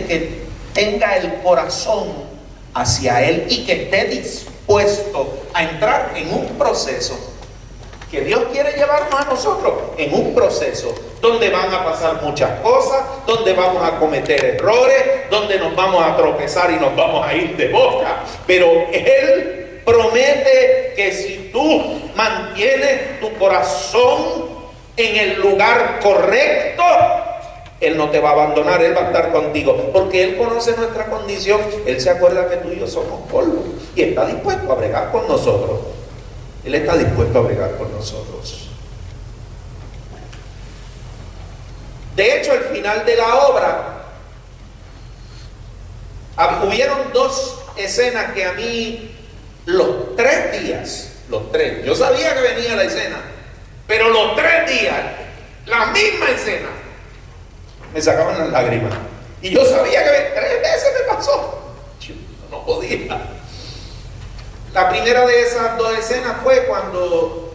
que tenga el corazón hacia Él y que esté dispuesto a entrar en un proceso que Dios quiere llevarnos a nosotros, en un proceso donde van a pasar muchas cosas, donde vamos a cometer errores, donde nos vamos a tropezar y nos vamos a ir de boca, pero Él promete que si tú mantienes tu corazón en el lugar correcto, Él no te va a abandonar, Él va a estar contigo, porque Él conoce nuestra condición. Él se acuerda que tú y yo somos polvo y está dispuesto a bregar con nosotros. Él está dispuesto a bregar con nosotros. De hecho, al final de la obra, hubieron dos escenas que a mí, los 3 días, yo sabía que venía la escena, pero los 3 días, la misma escena, me sacaban las lágrimas. Y yo sabía que 3 veces me pasó. Yo no podía. La primera de esas 2 escenas fue cuando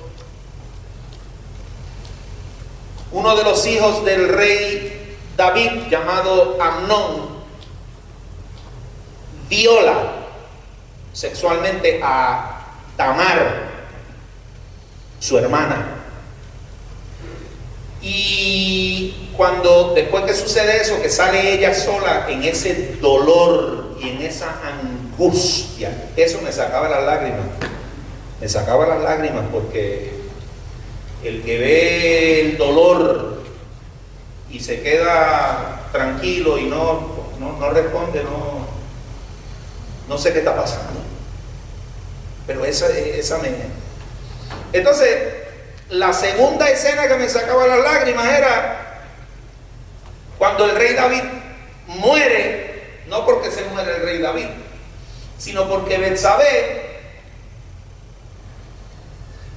uno de los hijos del rey David, llamado Amnón, viola sexualmente a Tamar, su hermana. Y después que sucede eso, que sale ella sola en ese dolor y en esa angustia, eso me sacaba las lágrimas. Me sacaba las lágrimas porque el que ve el dolor y se queda tranquilo y no responde, no sé qué está pasando. Pero esa me... Entonces, la segunda escena que me sacaba las lágrimas era cuando el rey David muere, no porque se muere el rey David, sino porque Betsabé,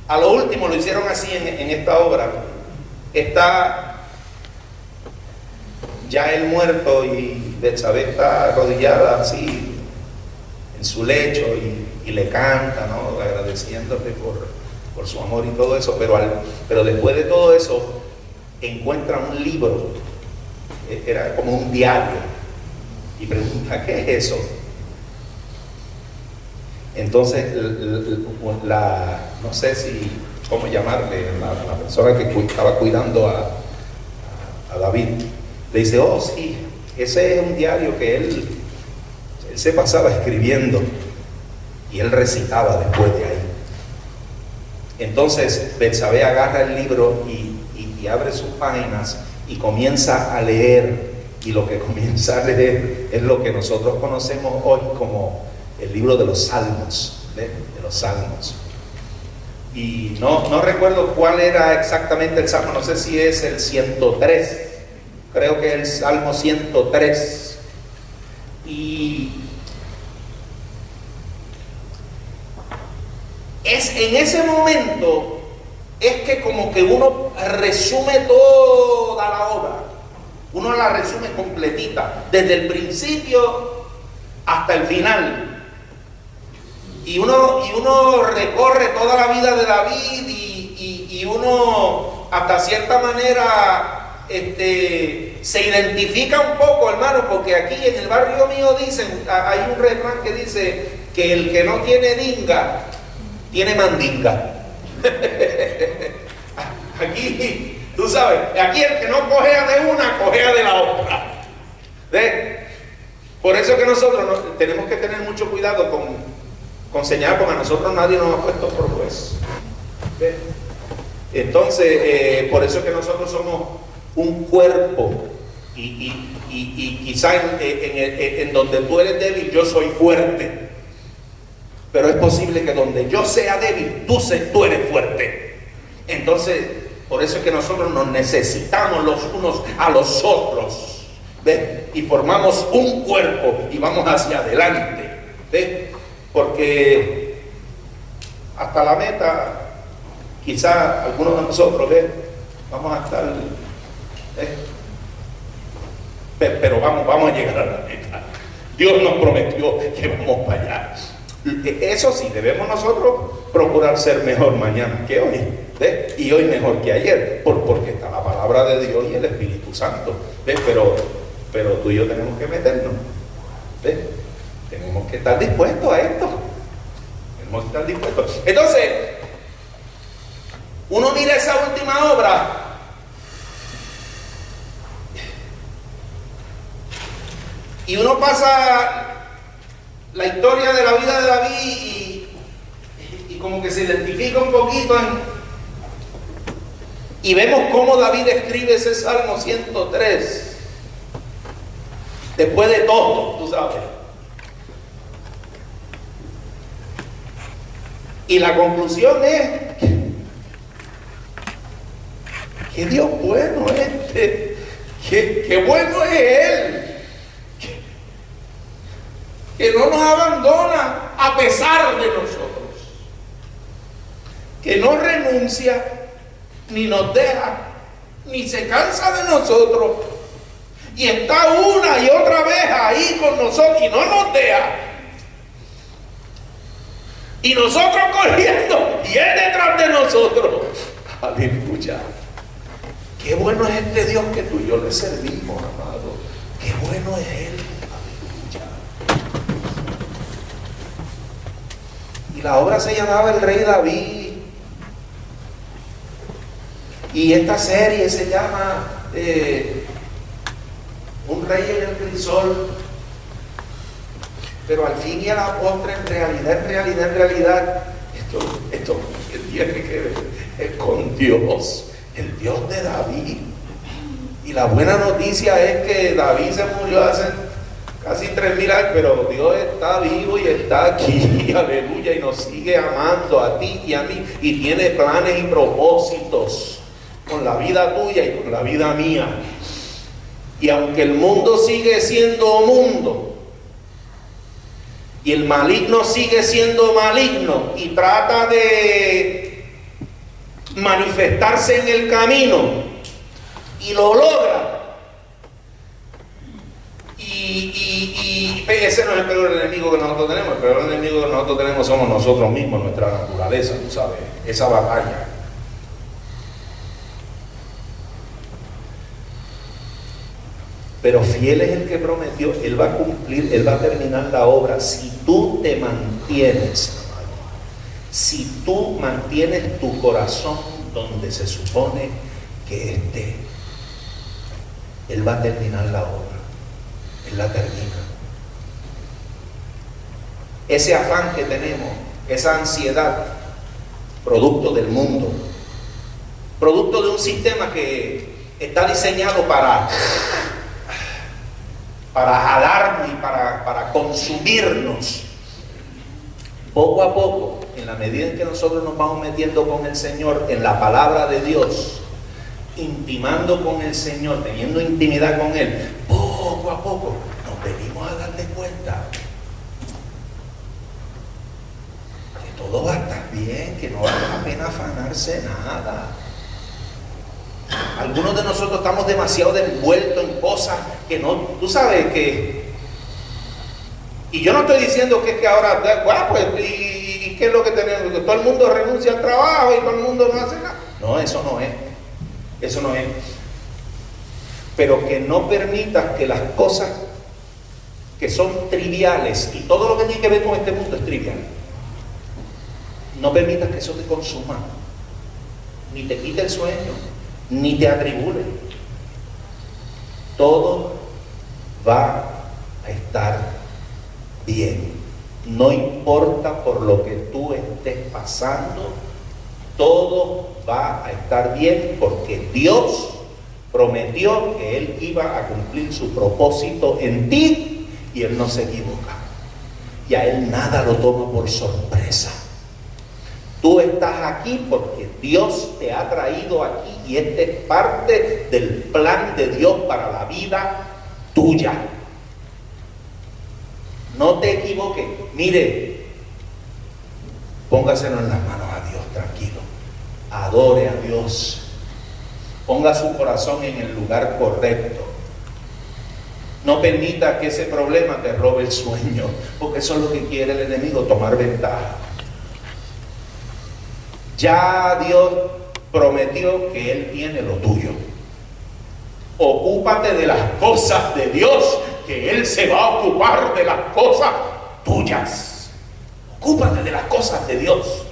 a lo último lo hicieron así en esta obra, está ya él muerto y Betsabé está arrodillada así en su lecho y le canta, ¿no? Agradeciéndole por su amor y todo eso, pero después de todo eso encuentra un libro, era como un diario, y pregunta, ¿qué es eso? Entonces no sé si cómo llamarle, la persona que estaba cuidando a David, le dice, oh sí, ese es un diario que él se pasaba escribiendo y él recitaba después de ahí. Entonces Betsabé agarra el libro y abre sus páginas y comienza a leer, y lo que comienza a leer es lo que nosotros conocemos hoy como el libro de los Salmos, de los Salmos. Y no recuerdo cuál era exactamente el Salmo, no sé si es el 103, creo que es el Salmo 103. Y es en ese momento es que como que uno resume toda la obra, uno la resume completita, desde el principio hasta el final. Y uno recorre toda la vida de David y uno hasta cierta manera se identifica un poco, hermano, porque aquí en el barrio mío hay un refrán que dice que el que no tiene dinga tiene mandinga. Aquí, tú sabes, aquí el que no cojea de una, cojea de la otra. ¿Ves? Por eso que nosotros tenemos que tener mucho cuidado con señalar, porque a nosotros nadie nos ha puesto por juez. ¿Ves? Entonces, por eso que nosotros somos un cuerpo y quizá en donde tú eres débil, yo soy fuerte. Pero es posible que donde yo sea débil, tú eres fuerte. Entonces, por eso es que nosotros nos necesitamos los unos a los otros. ¿Ves? Y formamos un cuerpo y vamos hacia adelante. ¿Ves? Porque hasta la meta, quizá algunos de nosotros, ¿ves? Vamos a estar, ¿ves? Pero vamos a llegar a la meta. Dios nos prometió que vamos para allá. Eso sí, debemos nosotros procurar ser mejor mañana que hoy, ¿ves? Y hoy mejor que ayer, porque está la palabra de Dios y el Espíritu Santo, ¿ves? pero tú y yo tenemos que meternos. ¿Ves? Tenemos que estar dispuestos a esto. Tenemos que estar dispuestos. Entonces, uno mira esa última obra y uno pasa la historia de la vida de David y como que se identifica un poquito y vemos cómo David escribe ese Salmo 103 después de todo, tú sabes. Y la conclusión es que Dios bueno que bueno es Él, que no nos abandona a pesar de nosotros, que no renuncia, ni nos deja, ni se cansa de nosotros, y está una y otra vez ahí con nosotros y no nos deja. Y nosotros corriendo y Él detrás de nosotros. Aleluya. Qué bueno es este Dios que tú y yo le servimos, amado. Qué bueno es Él. Aleluya. Y la obra se llamaba El Rey David. Y esta serie se llama Un Rey en el Crisol. Pero al fin y a la postre, en realidad, esto tiene que ver con Dios, el Dios de David. Y la buena noticia es que David se murió hace casi 3000 años, pero Dios está vivo y está aquí, aleluya, y nos sigue amando a ti y a mí, y tiene planes y propósitos con la vida tuya y con la vida mía. Y aunque el mundo sigue siendo mundo, y el maligno sigue siendo maligno y trata de manifestarse en el camino y lo logra. Y ese no es el peor enemigo que nosotros tenemos. El peor enemigo que nosotros tenemos somos nosotros mismos, nuestra naturaleza, tú sabes, esa batalla. Pero fiel es el que prometió, Él va a cumplir, Él va a terminar la obra. Si tú te mantienes, hermano, si tú mantienes tu corazón donde se supone que esté, Él va a terminar la obra. Él la termina. Ese afán que tenemos, esa ansiedad, producto del mundo, producto de un sistema que está diseñado para jalarnos y para consumirnos. Poco a poco, en la medida en que nosotros nos vamos metiendo con el Señor, en la palabra de Dios, intimando con el Señor, teniendo intimidad con Él, poco a poco nos venimos a darle cuenta que todo va a estar bien, que no vale la pena afanarse nada. Algunos de nosotros estamos demasiado envueltos en cosas que no, tú sabes que, y yo no estoy diciendo que es que ahora, bueno, pues, y qué es lo que tenemos, que todo el mundo renuncia al trabajo y todo el mundo no hace nada. No, eso no es. Pero que no permitas que las cosas que son triviales, y todo lo que tiene que ver con este mundo es trivial, no permitas que eso te consuma, ni te quite el sueño, ni te atribule. Todo va a estar bien. No importa por lo que tú estés pasando, todo va a estar bien, porque Dios prometió que Él iba a cumplir su propósito en ti, y Él no se equivoca. Y a Él nada lo toma por sorpresa. Tú estás aquí porque Dios te ha traído aquí, y este es parte del plan de Dios para la vida tuya. No te equivoques. Mire, póngaselo en las manos a Dios, tranquilo. Adore a Dios. Ponga su corazón en el lugar correcto. No permita que ese problema te robe el sueño, porque eso es lo que quiere el enemigo, tomar ventaja. Ya Dios prometió que Él tiene lo tuyo. Ocúpate de las cosas de Dios, que Él se va a ocupar de las cosas tuyas. Ocúpate de las cosas de Dios.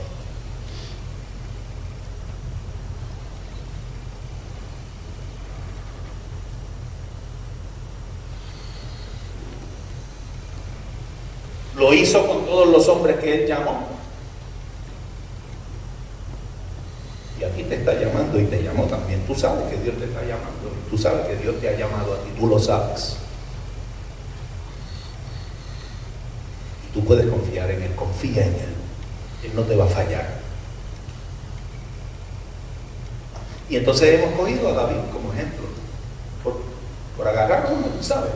Lo hizo con todos los hombres que Él llamó. Y aquí te está llamando y te llamó también. Tú sabes que Dios te está llamando. Tú sabes que Dios te ha llamado a ti. Tú lo sabes. Y tú puedes confiar en Él. Confía en Él. Él no te va a fallar. Y entonces hemos cogido a David como ejemplo. Por agarrar uno, tú sabes.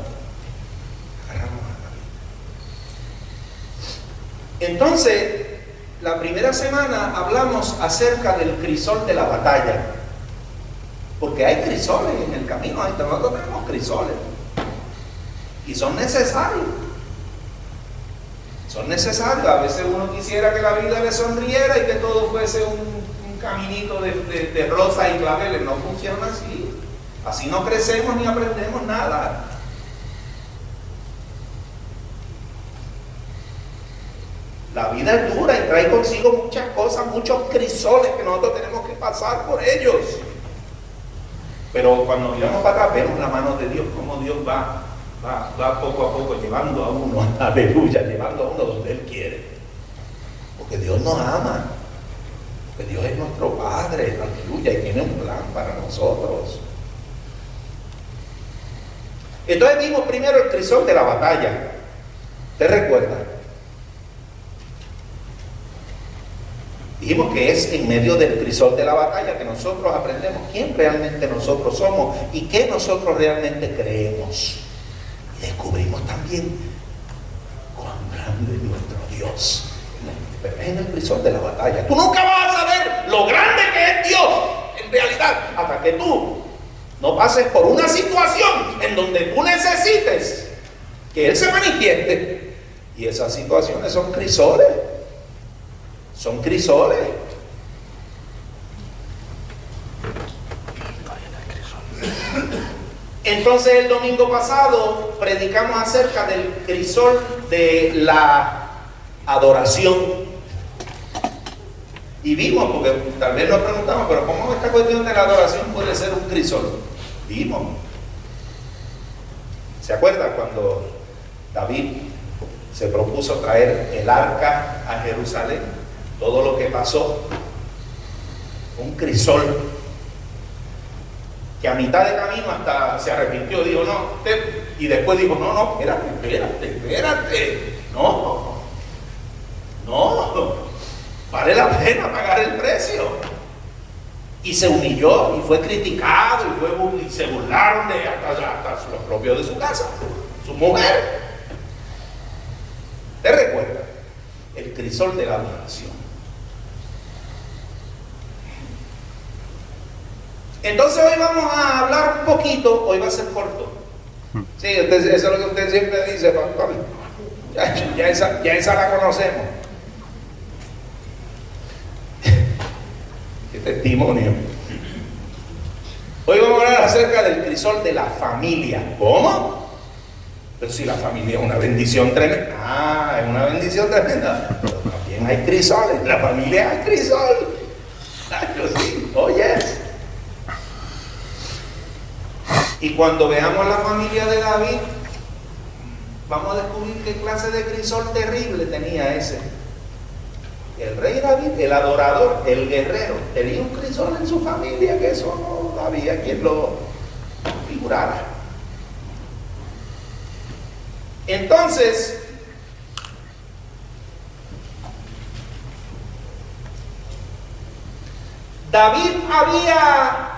Agarramos a David. Entonces, la primera semana hablamos acerca del crisol de la batalla, porque hay crisoles en el camino. Nosotros tenemos crisoles y son necesarios. Son necesarios. A veces uno quisiera que la vida le sonriera y que todo fuese un caminito de rosas y claveles. No funciona así. Así no crecemos ni aprendemos nada. La vida es dura y trae consigo muchas cosas, muchos crisoles que nosotros tenemos que pasar por ellos. Pero cuando miramos para atrás, vemos la mano de Dios, cómo Dios va poco a poco llevando a uno, aleluya, llevando a uno donde Él quiere. Porque Dios nos ama, porque Dios es nuestro Padre, aleluya, y tiene un plan para nosotros. Entonces vimos primero el crisol de la batalla. ¿Te recuerdas? Dijimos que es en medio del crisol de la batalla que nosotros aprendemos quién realmente nosotros somos y qué nosotros realmente creemos. Y descubrimos también cuán grande es nuestro Dios. Pero es en el crisol de la batalla. Tú nunca vas a saber lo grande que es Dios en realidad hasta que tú no pases por una situación en donde tú necesites que Él se manifieste. Y esas situaciones son crisoles. Son crisoles. Entonces el domingo pasado predicamos acerca del crisol de la adoración. Y vimos, porque tal vez nos preguntamos, pero ¿cómo esta cuestión de la adoración puede ser un crisol? Vimos. ¿Se acuerdan cuando David se propuso traer el arca a Jerusalén? Todo lo que pasó, un crisol, que a mitad de camino hasta se arrepintió, dijo no, y después dijo no, espérate, no, vale la pena pagar el precio. Y se humilló y fue criticado y se burlaron de hasta los propios de su casa, su mujer. ¿Te recuerdas? El crisol de la adoración. Entonces hoy vamos a hablar un poquito, hoy va a ser corto. Sí, eso es lo que usted siempre dice, pastor. Ya esa la conocemos. Qué testimonio. Hoy vamos a hablar acerca del crisol de la familia. ¿Cómo? Pero si la familia es una bendición tremenda. Es una bendición tremenda. Pero también hay crisoles. En la familia hay crisol. Sí. Oye. Y cuando veamos la familia de David, vamos a descubrir qué clase de crisol terrible tenía ese. El rey David, el adorador, el guerrero, tenía un crisol en su familia que eso no había quien lo figurara. Entonces, David había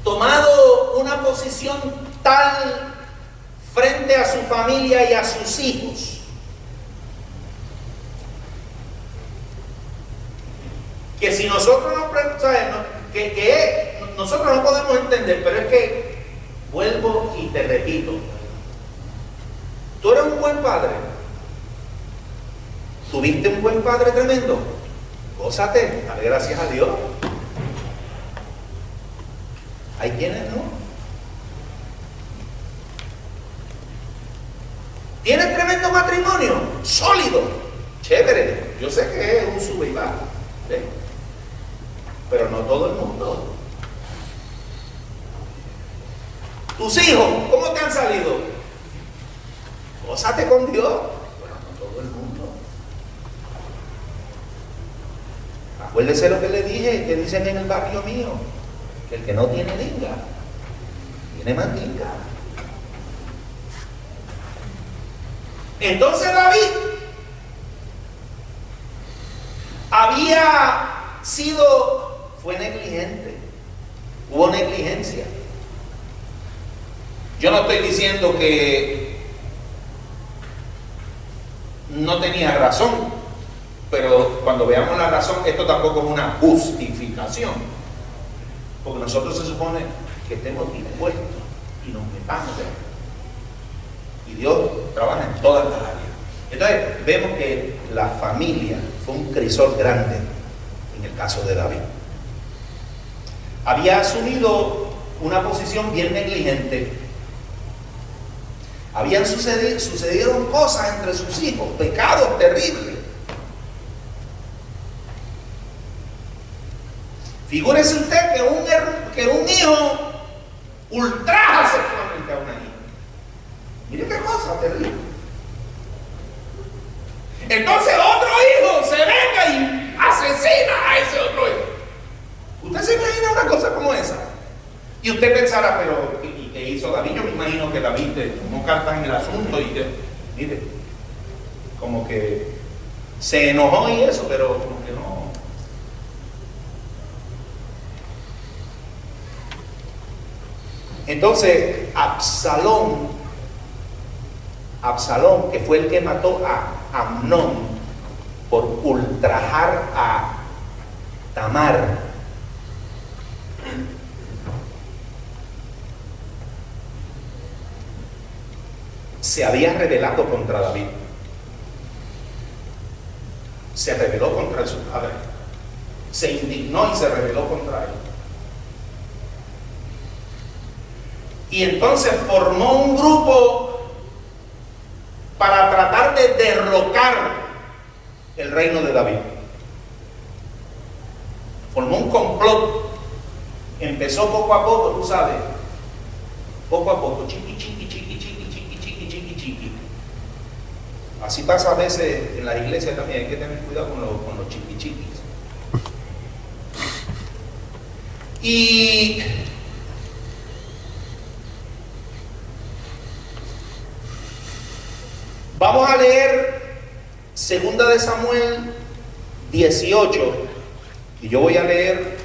tomado una posición tal frente a su familia y a sus hijos que si nosotros nosotros no podemos entender, pero es que vuelvo y te repito, tú eres un buen padre, tuviste un buen padre tremendo, gózate, dale gracias a Dios. Hay quienes no. ¿Tienes tremendo matrimonio? Sólido, chévere. Yo sé que es un sube y baja, ¿sí? Pero no todo el mundo. Tus hijos, ¿cómo te han salido? Gózate con Dios. Bueno, no todo el mundo. Acuérdese lo que le dije, que dicen en el barrio mío, que el que no tiene linga, tiene mandinga. Entonces David fue negligente, hubo negligencia. Yo no estoy diciendo que no tenía razón, pero cuando veamos la razón, esto tampoco es una justificación, porque nosotros se supone que estemos dispuestos y nos metamos en. Y Dios trabaja en todas las áreas. Entonces vemos que la familia fue un crisol grande en el caso de David. Había asumido una posición bien negligente. Habían sucedieron cosas entre sus hijos, pecados terribles. Figúrese usted que un hijo ultraja sexualmente a una hija. Mire qué cosa terrible. Entonces otro hijo se venga y asesina a ese otro hijo. ¿Usted se imagina una cosa como esa? Y usted pensará, pero ¿y qué hizo David? Yo me imagino que David tomó cartas en el asunto y mire, como que se enojó y eso, pero como que no. Entonces Absalón, que fue el que mató a Amnón por ultrajar a Tamar, se había rebelado contra David. Se rebeló contra su padre. Se indignó y se rebeló contra él. Y entonces formó un grupo para tratar de derrocar el reino de David. Formó un complot. Empezó poco a poco, tú sabes, poco a poco, chiqui. Así pasa a veces en las iglesias también, hay que tener cuidado con los chiquis. Y vamos a leer 2 de Samuel 18, y yo voy a leer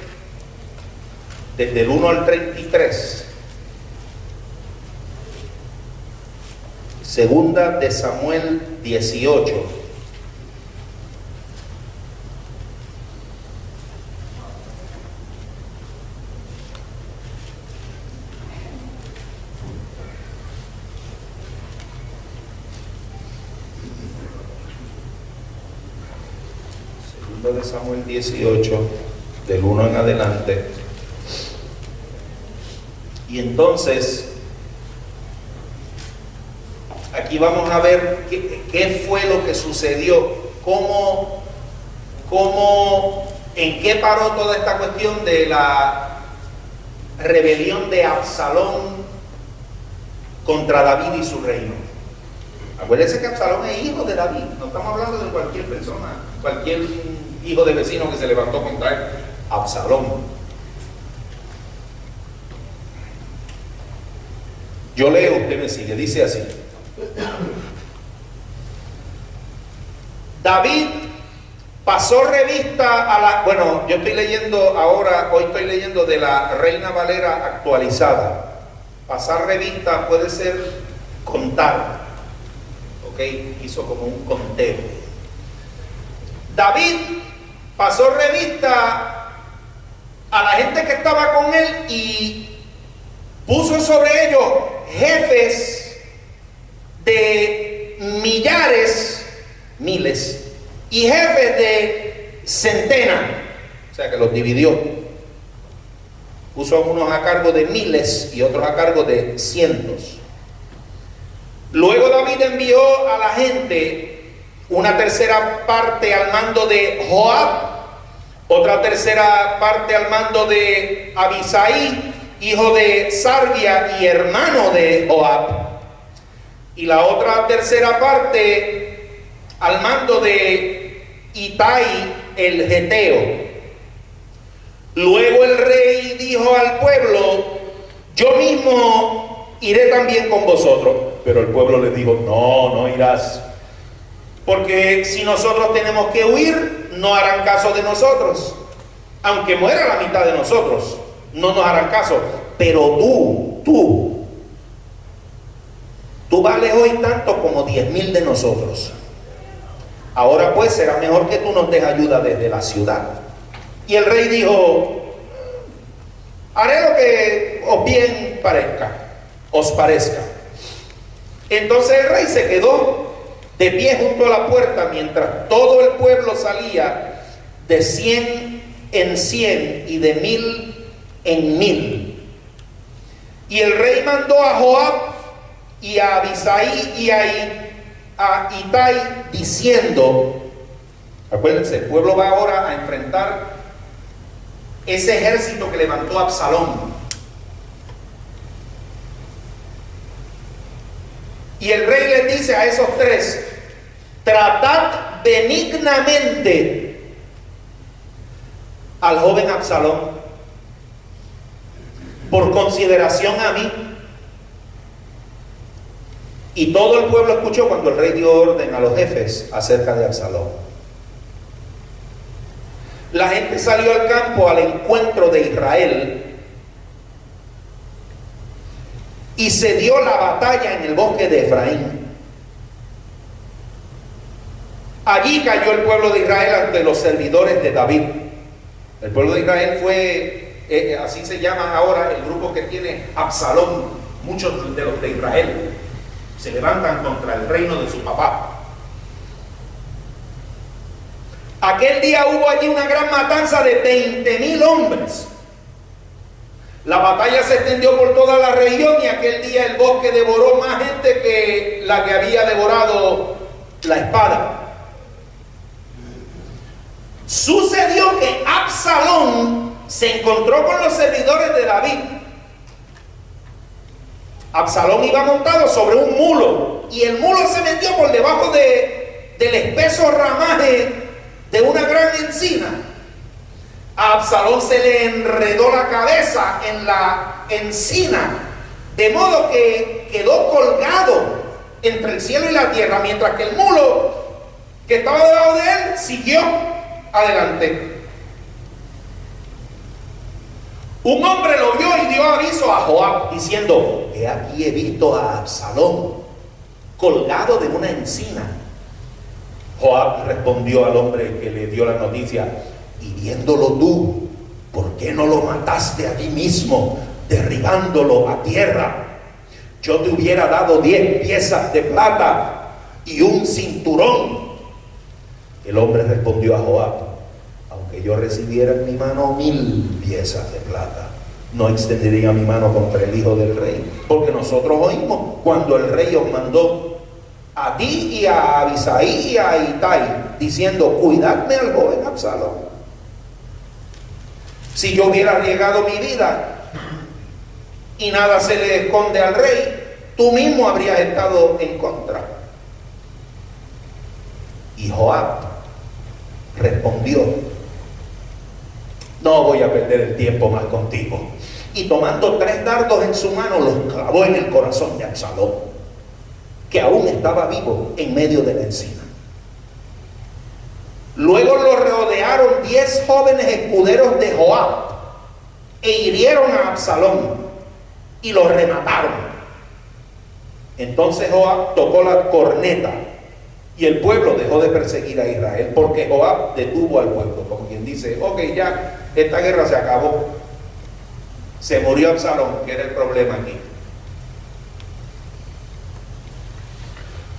desde el 1 al 33. 2 de Samuel 18. De Samuel 18, del 1 en adelante. Y entonces aquí vamos a ver qué fue lo que sucedió, en qué paró toda esta cuestión de la rebelión de Absalón contra David y su reino. Acuérdense que Absalón es hijo de David, no estamos hablando de cualquier persona, cualquier hijo de vecino que se levantó contra él. Absalón. Yo leo, usted me sigue, dice así: David pasó revista a la... Bueno, yo estoy leyendo ahora, hoy estoy leyendo de la Reina Valera actualizada. Pasar revista puede ser contar, ¿ok? Hizo como un conteo. David pasó revista a la gente que estaba con él y puso sobre ellos jefes de miles, y jefes de centenas, o sea que los dividió. Puso a unos a cargo de miles y otros a cargo de cientos. Luego David envió a la gente una tercera parte al mando de Joab, otra tercera parte al mando de Abisai, hijo de Sarvia y hermano de Joab, y la otra tercera parte al mando de Itai el Geteo. Luego el rey dijo al pueblo: yo mismo iré también con vosotros. Pero el pueblo le dijo: no, no irás, porque si nosotros tenemos que huir, no harán caso de nosotros. Aunque muera la mitad de nosotros, no nos harán caso. Pero tú vales hoy tanto como 10,000 de nosotros. Ahora pues será mejor que tú nos des ayuda desde la ciudad. Y el rey dijo: haré lo que os bien os parezca. Entonces el rey se quedó de pie junto a la puerta mientras todo el pueblo salía de 100 en 100 y de 1000 en 1000. Y el rey mandó a Joab y a Abisai y a Itai diciendo, acuérdense, el pueblo va ahora a enfrentar ese ejército que levantó Absalón. Y el rey les dice a esos tres: tratad benignamente al joven Absalón por consideración a mí. Y todo el pueblo escuchó cuando el rey dio orden a los jefes acerca de Absalón. La gente salió al campo al encuentro de Israel y se dio la batalla en el bosque de Efraín. Allí cayó el pueblo de Israel ante los servidores de David. El pueblo de Israel fue, así se llama ahora el grupo que tiene Absalón. Muchos de los de Israel se levantan contra el reino de su papá. Aquel día hubo allí una gran matanza de 20,000 hombres. La batalla se extendió por toda la región y aquel día el bosque devoró más gente que la que había devorado la espada. Sucedió que Absalón se encontró con los servidores de David. Absalón iba montado sobre un mulo y el mulo se metió por debajo del espeso ramaje de una gran encina. A Absalón se le enredó la cabeza en la encina, de modo que quedó colgado entre el cielo y la tierra, mientras que el mulo que estaba debajo de él siguió adelante. Un hombre lo vio y dio aviso a Joab, diciendo: he aquí he visto a Absalón colgado de una encina. Joab respondió al hombre que le dio la noticia: y viéndolo tú, ¿por qué no lo mataste allí mismo, derribándolo a tierra? Yo te hubiera dado 10 piezas de plata y un cinturón. El hombre respondió a Joab: aunque yo recibiera en mi mano 1000 piezas de plata, no extendería mi mano contra el hijo del rey, porque nosotros oímos cuando el rey os mandó a ti y a Abisai y a Itai, diciendo: cuidadme al joven Absalón. Si yo hubiera arriesgado mi vida y nada se le esconde al rey, tú mismo habrías estado en contra. Y Joab respondió: no voy a perder el tiempo más contigo. Y tomando 3 dardos en su mano, los clavó en el corazón de Absalón, que aún estaba vivo en medio de la encina. Luego lo rodearon 10 jóvenes escuderos de Joab e hirieron a Absalón y lo remataron. Entonces Joab tocó la corneta y el pueblo dejó de perseguir a Israel, porque Joab detuvo al pueblo, como quien dice: ok, ya esta guerra se acabó. Se murió Absalón, que era el problema aquí.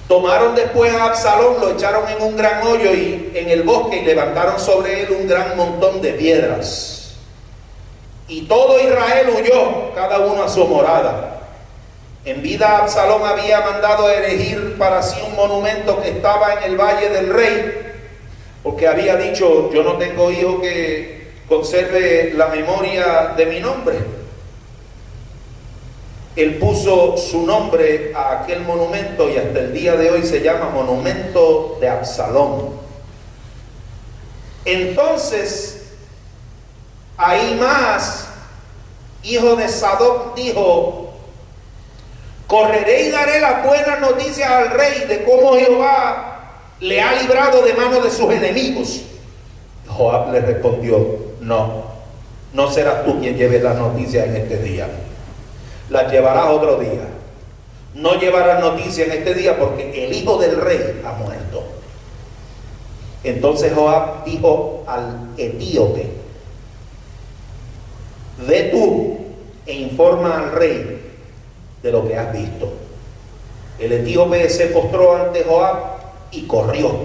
Tomaron después a Absalón, lo echaron en un gran hoyo y en el bosque, y levantaron sobre él un gran montón de piedras. y todo Israel huyó, cada uno a su morada. En vida Absalón había mandado erigir para sí un monumento que estaba en el valle del rey, porque había dicho: yo no tengo hijo que conserve la memoria de mi nombre. Él puso su nombre a aquel monumento y hasta el día de hoy se llama Monumento de Absalón. Entonces Ahimaas, hijo de Sadoc, dijo: correré y daré las buenas noticias al rey de cómo Jehová le ha librado de manos de sus enemigos. Joab le respondió: no serás tú quien lleve las noticias en este día, las llevarás otro día. No llevarás noticias en este día porque el hijo del rey ha muerto. Entonces Joab dijo al etíope: ve tú e informa al rey de lo que has visto. El etíope se postró ante Joab y corrió.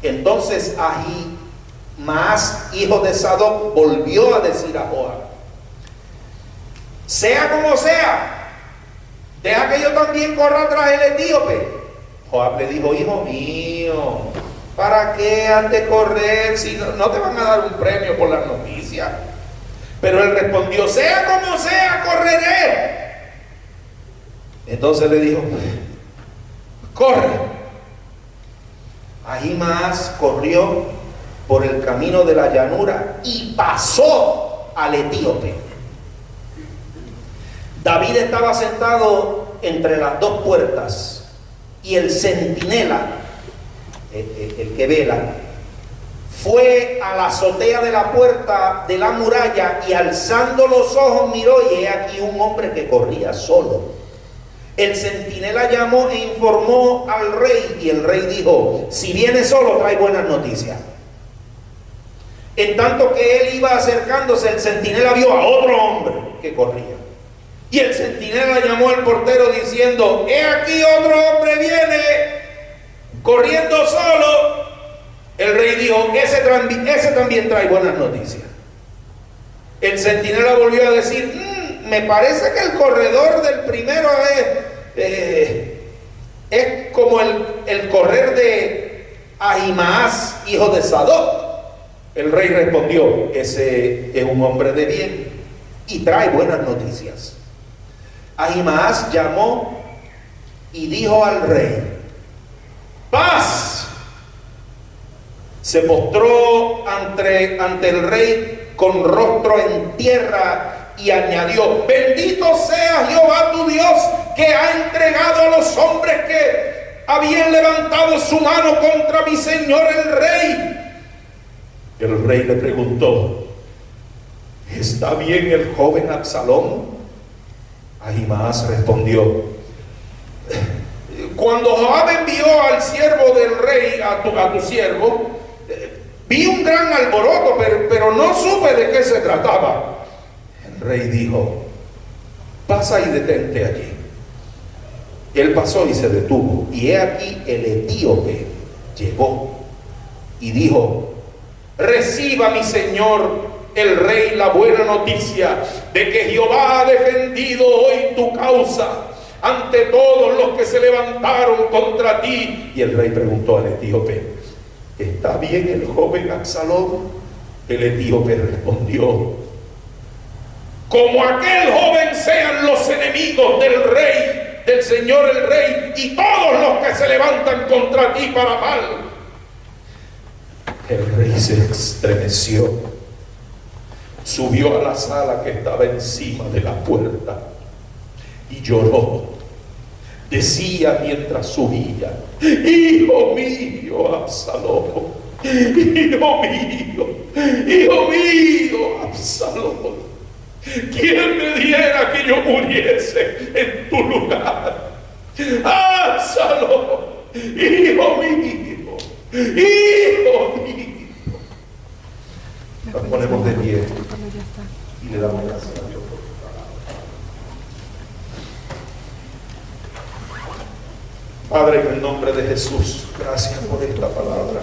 Entonces Ahimaas, hijo de Sadoc, volvió a decir a Joab: sea como sea, deja que yo también corra tras el etíope. Joab le dijo: hijo mío, ¿para qué has de correr si no te van a dar un premio por las noticias? Pero él respondió: sea como sea, correré. Entonces le dijo: corre. Ahimaas corrió por el camino de la llanura y pasó al etíope. David estaba sentado entre las dos puertas y el centinela, el que vela, fue a la azotea de la puerta de la muralla y alzando los ojos miró, y he aquí un hombre que corría solo. El centinela llamó e informó al rey, y el rey dijo: si viene solo, trae buenas noticias. En tanto que él iba acercándose, el centinela vio a otro hombre que corría, y el centinela llamó al portero diciendo: he aquí otro hombre viene corriendo solo. El rey dijo: ese también trae buenas noticias. El centinela volvió a decir: me parece que el corredor del primero es como el correr de Ahimaas, hijo de Sadoc. El rey respondió: ese es un hombre de bien y trae buenas noticias. Ahimaas llamó y dijo al rey: paz. Se postró ante el rey con rostro en tierra y añadió: bendito sea Jehová tu Dios, que ha entregado a los hombres que habían levantado su mano contra mi señor el rey. El rey le preguntó: ¿está bien el joven Absalón? Ahimaas respondió: cuando Joab envió al siervo del rey, a tu siervo, vi un gran alboroto, pero no supe de qué se trataba. El rey dijo: pasa y detente allí. Él pasó y se detuvo, y he aquí el etíope llegó y dijo: reciba mi señor el rey la buena noticia de que Jehová ha defendido hoy tu causa ante todos los que se levantaron contra ti. Y el rey preguntó al etíope: ¿está bien el joven Absalón? El etíope respondió: como aquel joven sean los enemigos del rey, del señor el rey, y todos los que se levantan contra ti para mal. El rey se estremeció, subió a la sala que estaba encima de la puerta y lloró. Decía mientras subía: hijo mío Absalón, hijo mío Absalón, ¿quién me diera que yo muriese en tu lugar? Absalón, hijo mío, hijo mío. Nos ponemos de pie y le damos gracias a Dios por su palabra. Padre, en el nombre de Jesús, gracias por esta palabra.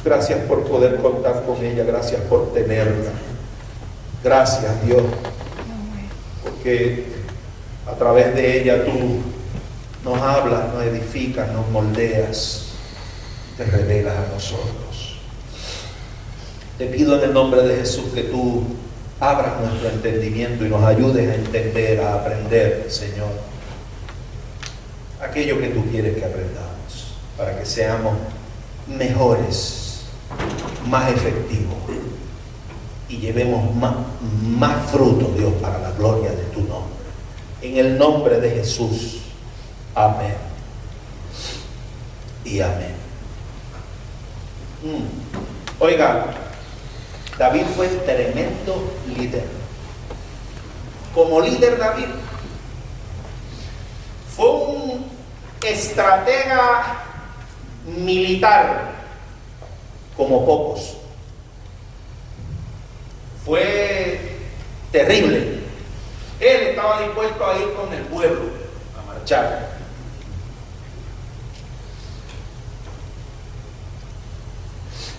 Gracias por poder contar con ella, gracias por tenerla. Gracias, Dios, porque a través de ella tú nos hablas, nos edificas, nos moldeas, te revelas a nosotros. Te pido en el nombre de Jesús que tú abras nuestro entendimiento y nos ayudes a entender, a aprender, Señor, aquello que tú quieres que aprendamos, para que seamos mejores, más efectivos y llevemos más fruto, Dios, para la gloria de tu nombre. En el nombre de Jesús. Amén. Y amén. Oiga, David fue tremendo líder. Como líder, David fue un estratega militar como pocos. Fue terrible. Él estaba dispuesto a ir con el pueblo a marchar.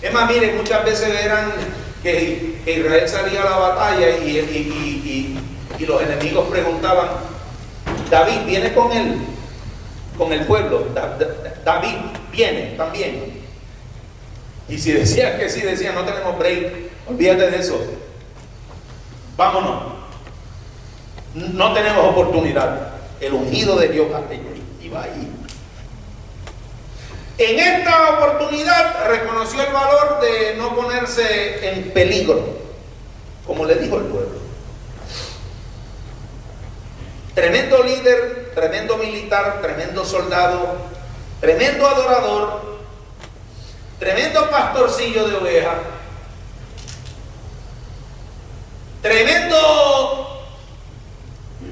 Es más, miren, muchas veces eran que Israel salía a la batalla y los enemigos preguntaban: David, ¿viene con él? Con el pueblo. David viene también. Y si decían que sí, decían: no tenemos break, olvídate de eso, vámonos, no tenemos oportunidad. El ungido de Dios iba ahí. En esta oportunidad reconoció el valor de no ponerse en peligro, como le dijo el pueblo. Tremendo líder, tremendo militar, tremendo soldado, tremendo adorador, tremendo pastorcillo de ovejas, tremendo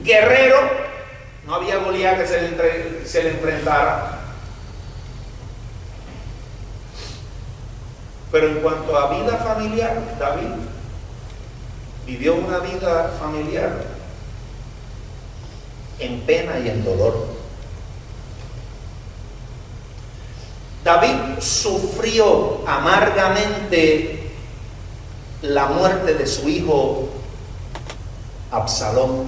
guerrero. No había Goliat que se le enfrentara. Pero en cuanto a vida familiar, David vivió una vida familiar en pena y en dolor. David sufrió amargamente la muerte de su hijo Absalón.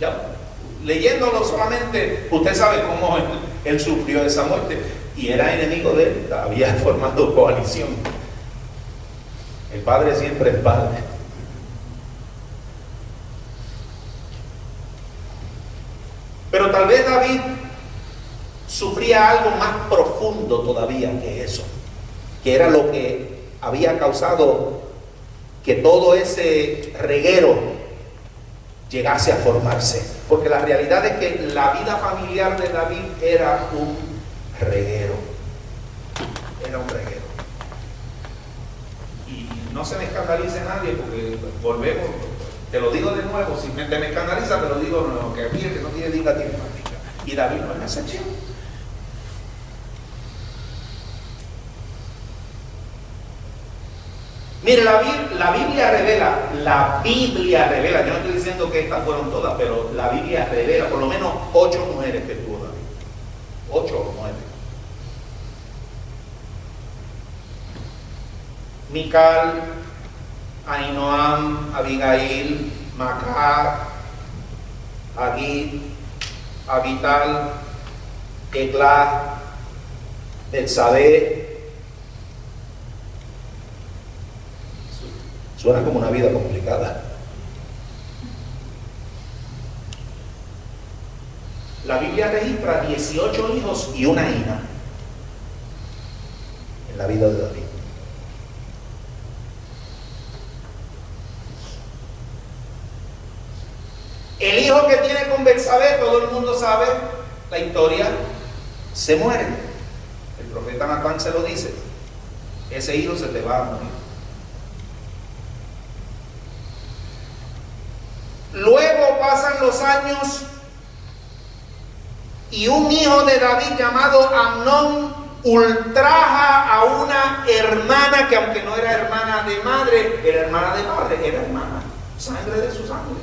Ya, leyéndolo solamente, usted sabe cómo él sufrió esa muerte. Y era enemigo de él, había formado coalición. El padre siempre es padre. Pero tal vez David sufría algo más profundo todavía que eso, que era lo que había causado que todo ese reguero llegase a formarse. Porque la realidad es que la vida familiar de David era un reguero. Era un reguero. Y no se me escandalice nadie, porque volvemos, te lo digo de nuevo, si me escandaliza te lo digo de nuevo, que aquí el que no tiene diga tiene práctica. Y David no es la excepción. Mire, la Biblia revela, yo no estoy diciendo que estas fueron todas, pero la Biblia revela por lo menos 8 mujeres que tuvo David. 8 o 9. Mical, Ahinoam, Abigail, Macar, Agit, Abital, Eglah, Betsabé. Suena como una vida complicada. La Biblia registra 18 hijos y una hija en la vida de David. El hijo que tiene con Betsabé, todo el mundo sabe la historia, se muere. El profeta Natán se lo dice: ese hijo se te va a morir. Luego pasan los años y un hijo de David llamado Amnón ultraja a una hermana que, aunque no era hermana de madre, era hermana de padre, era hermana, sangre de su sangre,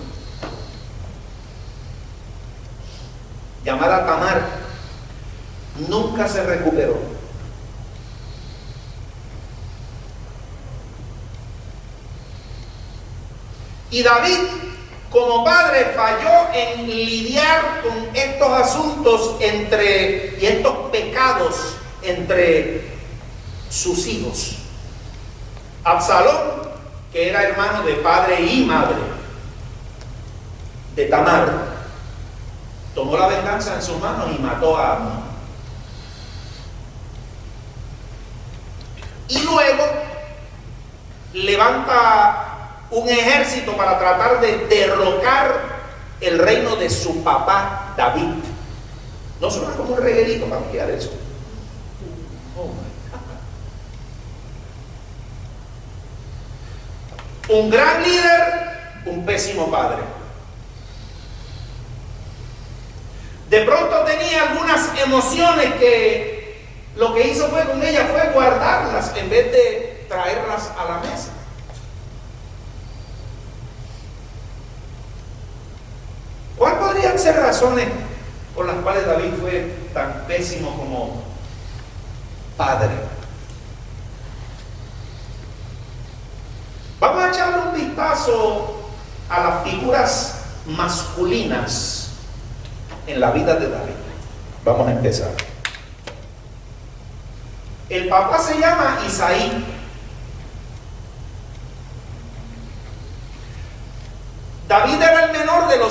llamada Tamar. Nunca se recuperó. Y David, como padre, falló en lidiar con estos asuntos y estos pecados entre sus hijos. Absalón, que era hermano de padre y madre de Tamar, tomó la venganza en sus manos y mató a Amnón. Y luego levanta un ejército para tratar de derrocar el reino de su papá David. ¿No suena como un reguerito familiar eso? Oh my God. Un gran líder, un pésimo padre. De pronto tenía algunas emociones que lo que hizo con ella fue guardarlas en vez de traerlas a la mesa. ¿Cuáles podrían ser razones por las cuales David fue tan pésimo como padre? Vamos a echarle un vistazo a las figuras masculinas en la vida de David. Vamos a empezar. El papá se llama Isaí. David era el menor de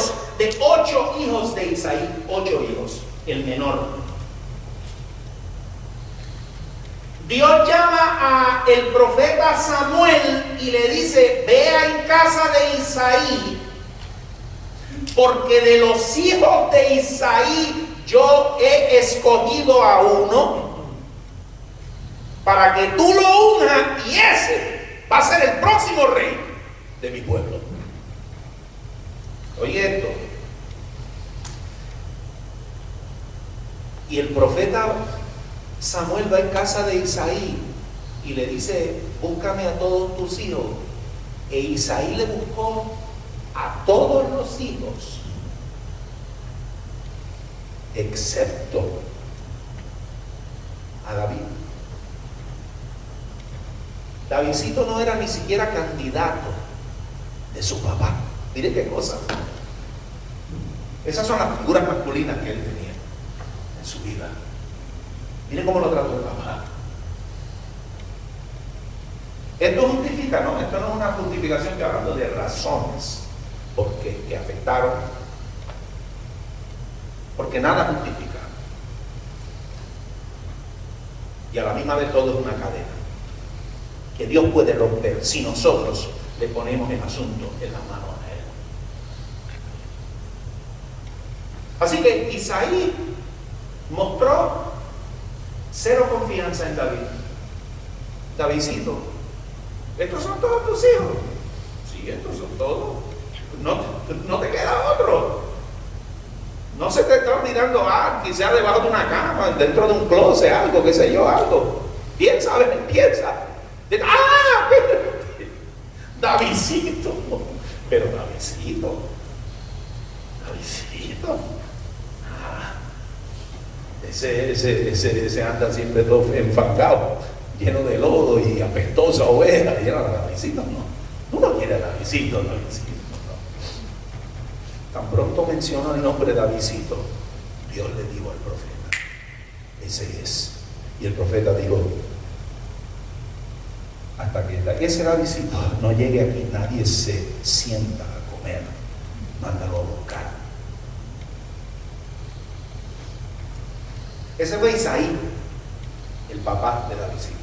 8 hijos de Isaí. 8 hijos, el menor. Dios llama a el profeta Samuel y le dice: vea en casa de Isaí, porque de los hijos de Isaí yo he escogido a uno para que tú lo unjas, y ese va a ser el próximo rey de mi pueblo. Oye esto. Y el profeta Samuel va en casa de Isaí y le dice: búscame a todos tus hijos. E Isaí le buscó a todos los hijos, excepto a David. Davidcito no era ni siquiera candidato de su papá. Mire qué cosa. Esas son las figuras masculinas que él tenía en su vida. Mire cómo lo trató el papá. Esto justifica, ¿no? Esto no es una justificación, que hablando de razones que afectaron, porque nada justifica. Y a la misma vez todo es una cadena que Dios puede romper si nosotros le ponemos el asunto en las manos a Él. Así que Isaí mostró cero confianza en David. Davidcito, ¿estos son todos tus hijos? Sí, estos son todos. No te queda otro. No se te está olvidando quizás debajo de una cama, dentro de un closet, algo, qué sé yo, algo. Piensa, a ver, piensa. Davidcito. Pero Davidcito. Ese anda siempre todo enfangado, lleno de lodo y apestosa oveja. Y era Davidcito, no. Uno quiere a Davidcito, no. Tan pronto mencionó el nombre de Davidcito, Dios le dijo al profeta: ese es. Y el profeta dijo: hasta que ese Davidcito no llegue aquí, nadie se sienta a comer. Mándalo a buscar. Ese fue Isaí, el papá de Davidcito.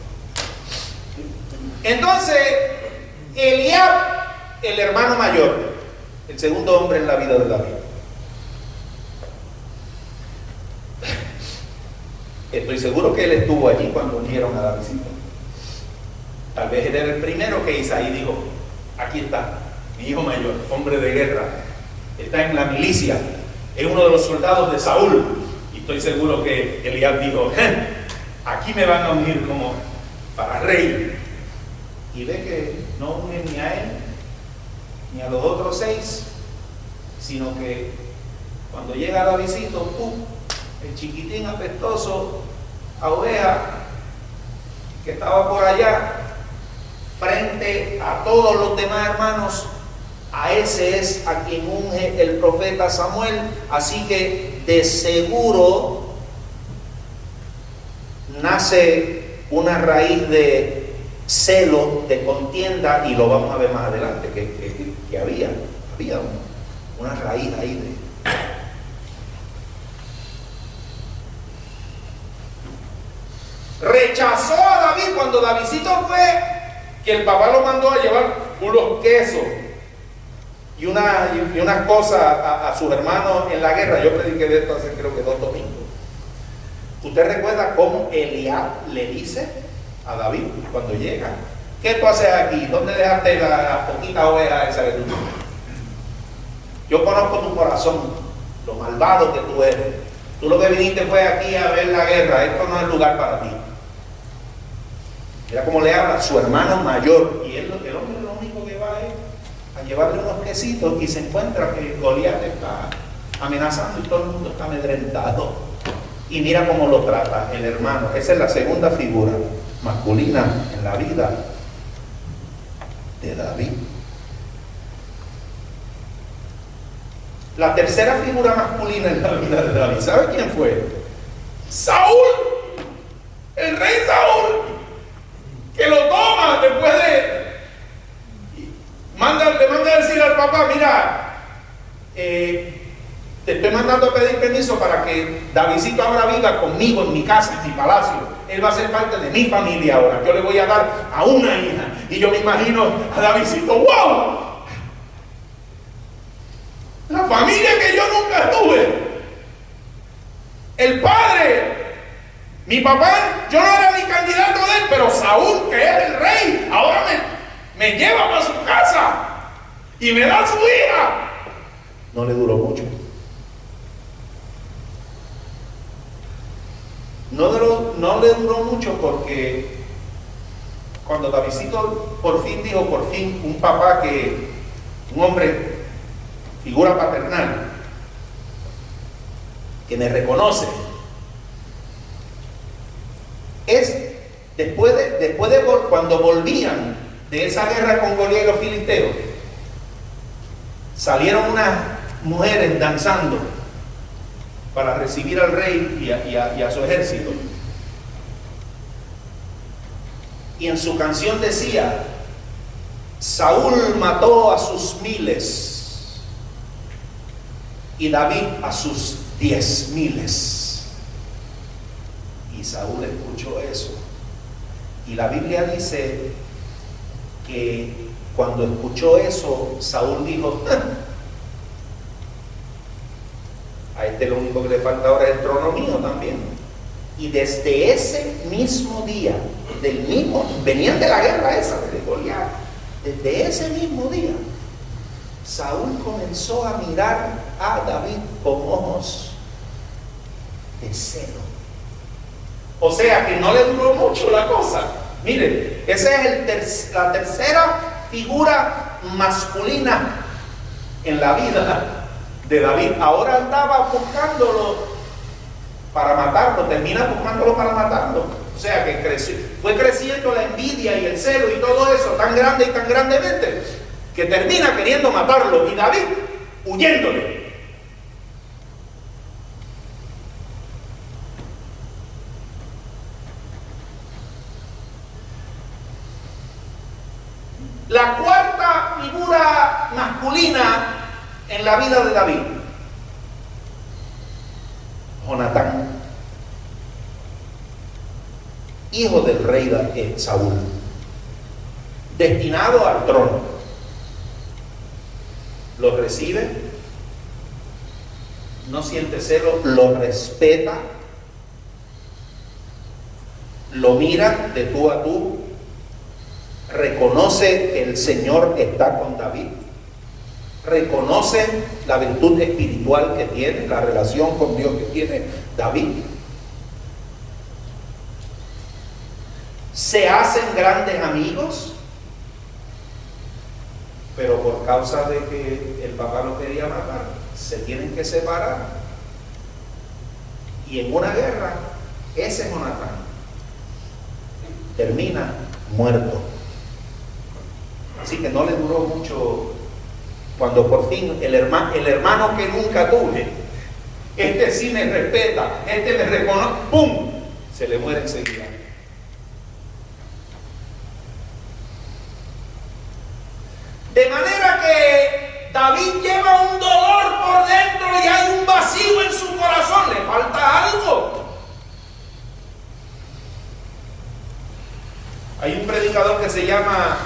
Entonces, Eliab, el hermano mayor, el segundo hombre en la vida de David. Estoy seguro que él estuvo allí cuando unieron a Davidcito. Tal vez él era el primero que Isaí dijo: aquí está, mi hijo mayor, hombre de guerra, está en la milicia, es uno de los soldados de Saúl. Y estoy seguro que Eliab dijo: aquí me van a unir como para rey. Y ve que no unen ni a él ni a los otros 6, sino que cuando llega Davidcito, el chiquitín apestoso a oveja que estaba por allá, frente a todos los demás hermanos, A ese es a quien unge el profeta Samuel. Así que de seguro nace una raíz de celo, de contienda, y lo vamos a ver más adelante, que había una raíz ahí de... Rechazó a David cuando Davidcito fue, que el papá lo mandó a llevar unos quesos y unas cosas a sus hermanos en la guerra. Yo prediqué de esto hace creo que 2 domingos. ¿Usted recuerda cómo Eliab le dice a David cuando llega: ¿qué tú haces aquí? ¿Dónde dejaste la poquita oveja esa que tú tienes? Yo conozco tu corazón, lo malvado que tú eres. Tú lo que viniste fue aquí a ver la guerra. Esto no es lugar para ti. Mira cómo le habla a su hermano mayor, y el hombre lo único que va es a llevarle unos quesitos, y se encuentra que Goliat está amenazando y todo el mundo está amedrentado. Y mira cómo lo trata el hermano. Esa es la segunda figura masculina en la vida de David. La tercera figura masculina en la vida de David, ¿sabe quién fue? Saúl, el rey Saúl, que lo toma después de... le manda a decir al papá: mira, te estoy mandando a pedir permiso para que Davidcito ahora viva conmigo en mi casa, en mi palacio. Él va a ser parte de mi familia ahora. Yo le voy a dar a una hija. Y yo me imagino a Davidcito: ¡wow! La familia que yo nunca tuve. El padre, mi papá, yo no era ni candidato de él, pero Saúl, que es el rey, ahora me lleva para su casa y me da su hija. No le duró mucho. No le duró mucho, porque cuando Davidcito por fin dijo, un papá un hombre, figura paternal, que me reconoce, es después de cuando volvían de esa guerra con Goliat y los filisteos, salieron unas mujeres danzando para recibir al rey y a su ejército, y en su canción decía: Saúl mató a sus 1000 y David a sus 10,000. Y Saúl escuchó eso, y la Biblia dice que cuando escuchó eso, Saúl dijo: a este lo único que le falta ahora es el trono mío también. Y desde ese mismo día, venían de la guerra esa de Goliat, desde ese mismo día, Saúl comenzó a mirar a David con ojos de celo. O sea que no le duró mucho la cosa. Miren, esa es la tercera figura masculina en la vida de David. Ahora andaba buscándolo para matarlo, termina buscándolo para matarlo. O sea que fue creciendo la envidia y el celo y todo eso tan grande y tan grandemente, que termina queriendo matarlo, y David huyéndole. La cuarta figura masculina en la vida de David, Jonatán, hijo del rey Saúl, destinado al trono. Lo recibe, no siente celo, lo respeta, lo mira de tú a tú, reconoce que el Señor está con David, reconoce la virtud espiritual que tiene, la relación con Dios que tiene David. Se hacen grandes amigos, pero por causa de que el papá lo quería matar, se tienen que separar. Y en una guerra, ese Jonatán termina muerto. Así que no le duró mucho Cuando por fin el hermano que nunca tuve, este sí me respeta, este me reconoce, ¡pum!, se le muere enseguida. De manera que David lleva un dolor por dentro y hay un vacío en su corazón, le falta algo. Hay un predicador que se llama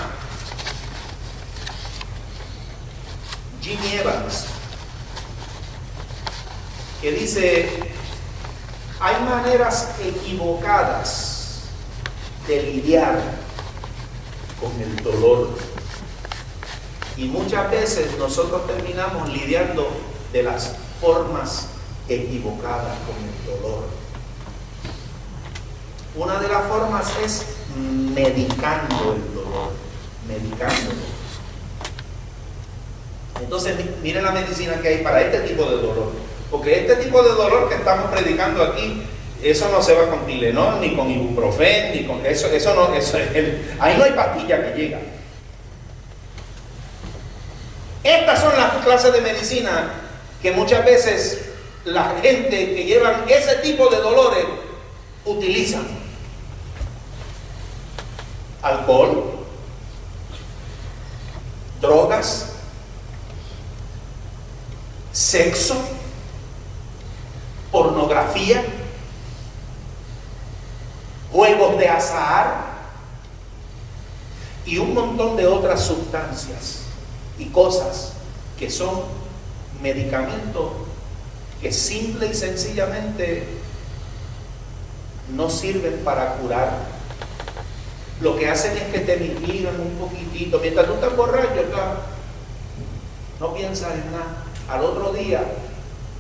Jimmy Evans, que dice: hay maneras equivocadas de lidiar con el dolor. Y muchas veces nosotros terminamos lidiando de las formas equivocadas con el dolor. Una de las formas es medicando el dolor, medicándolo. Entonces, miren la medicina que hay para este tipo de dolor. Porque este tipo de dolor que estamos predicando aquí, eso no se va con Tylenol, ni con ibuprofen, ni con eso no, ahí no hay pastilla que llega. Estas son las clases de medicina que muchas veces la gente que llevan ese tipo de dolores utilizan. Alcohol, drogas, sexo, pornografía, juegos de azar y un montón de otras sustancias y cosas que son medicamentos que simple y sencillamente no sirven para curar. Lo que hacen es que te mitigan un poquitito. Mientras tú estás borracho, no piensas en nada. Al otro día,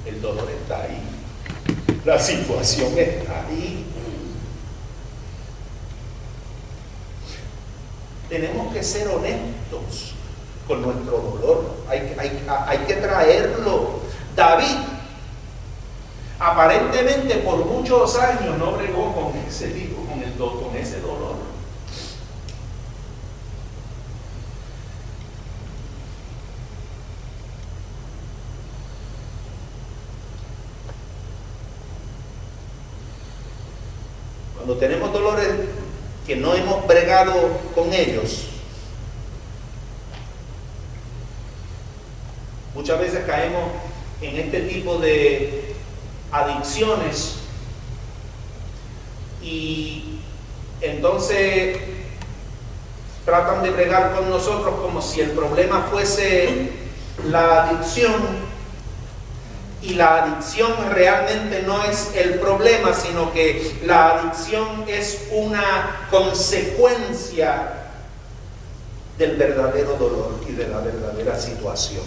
el dolor está ahí. La situación está ahí. Tenemos que ser honestos con nuestro dolor. Hay que traerlo. David, aparentemente por muchos años no bregó con ese dolor. Cuando tenemos dolores que no hemos bregado con ellos, muchas veces caemos en este tipo de adicciones y entonces tratan de bregar con nosotros como si el problema fuese la adicción. Y la adicción realmente no es el problema, sino que la adicción es una consecuencia del verdadero dolor y de la verdadera situación.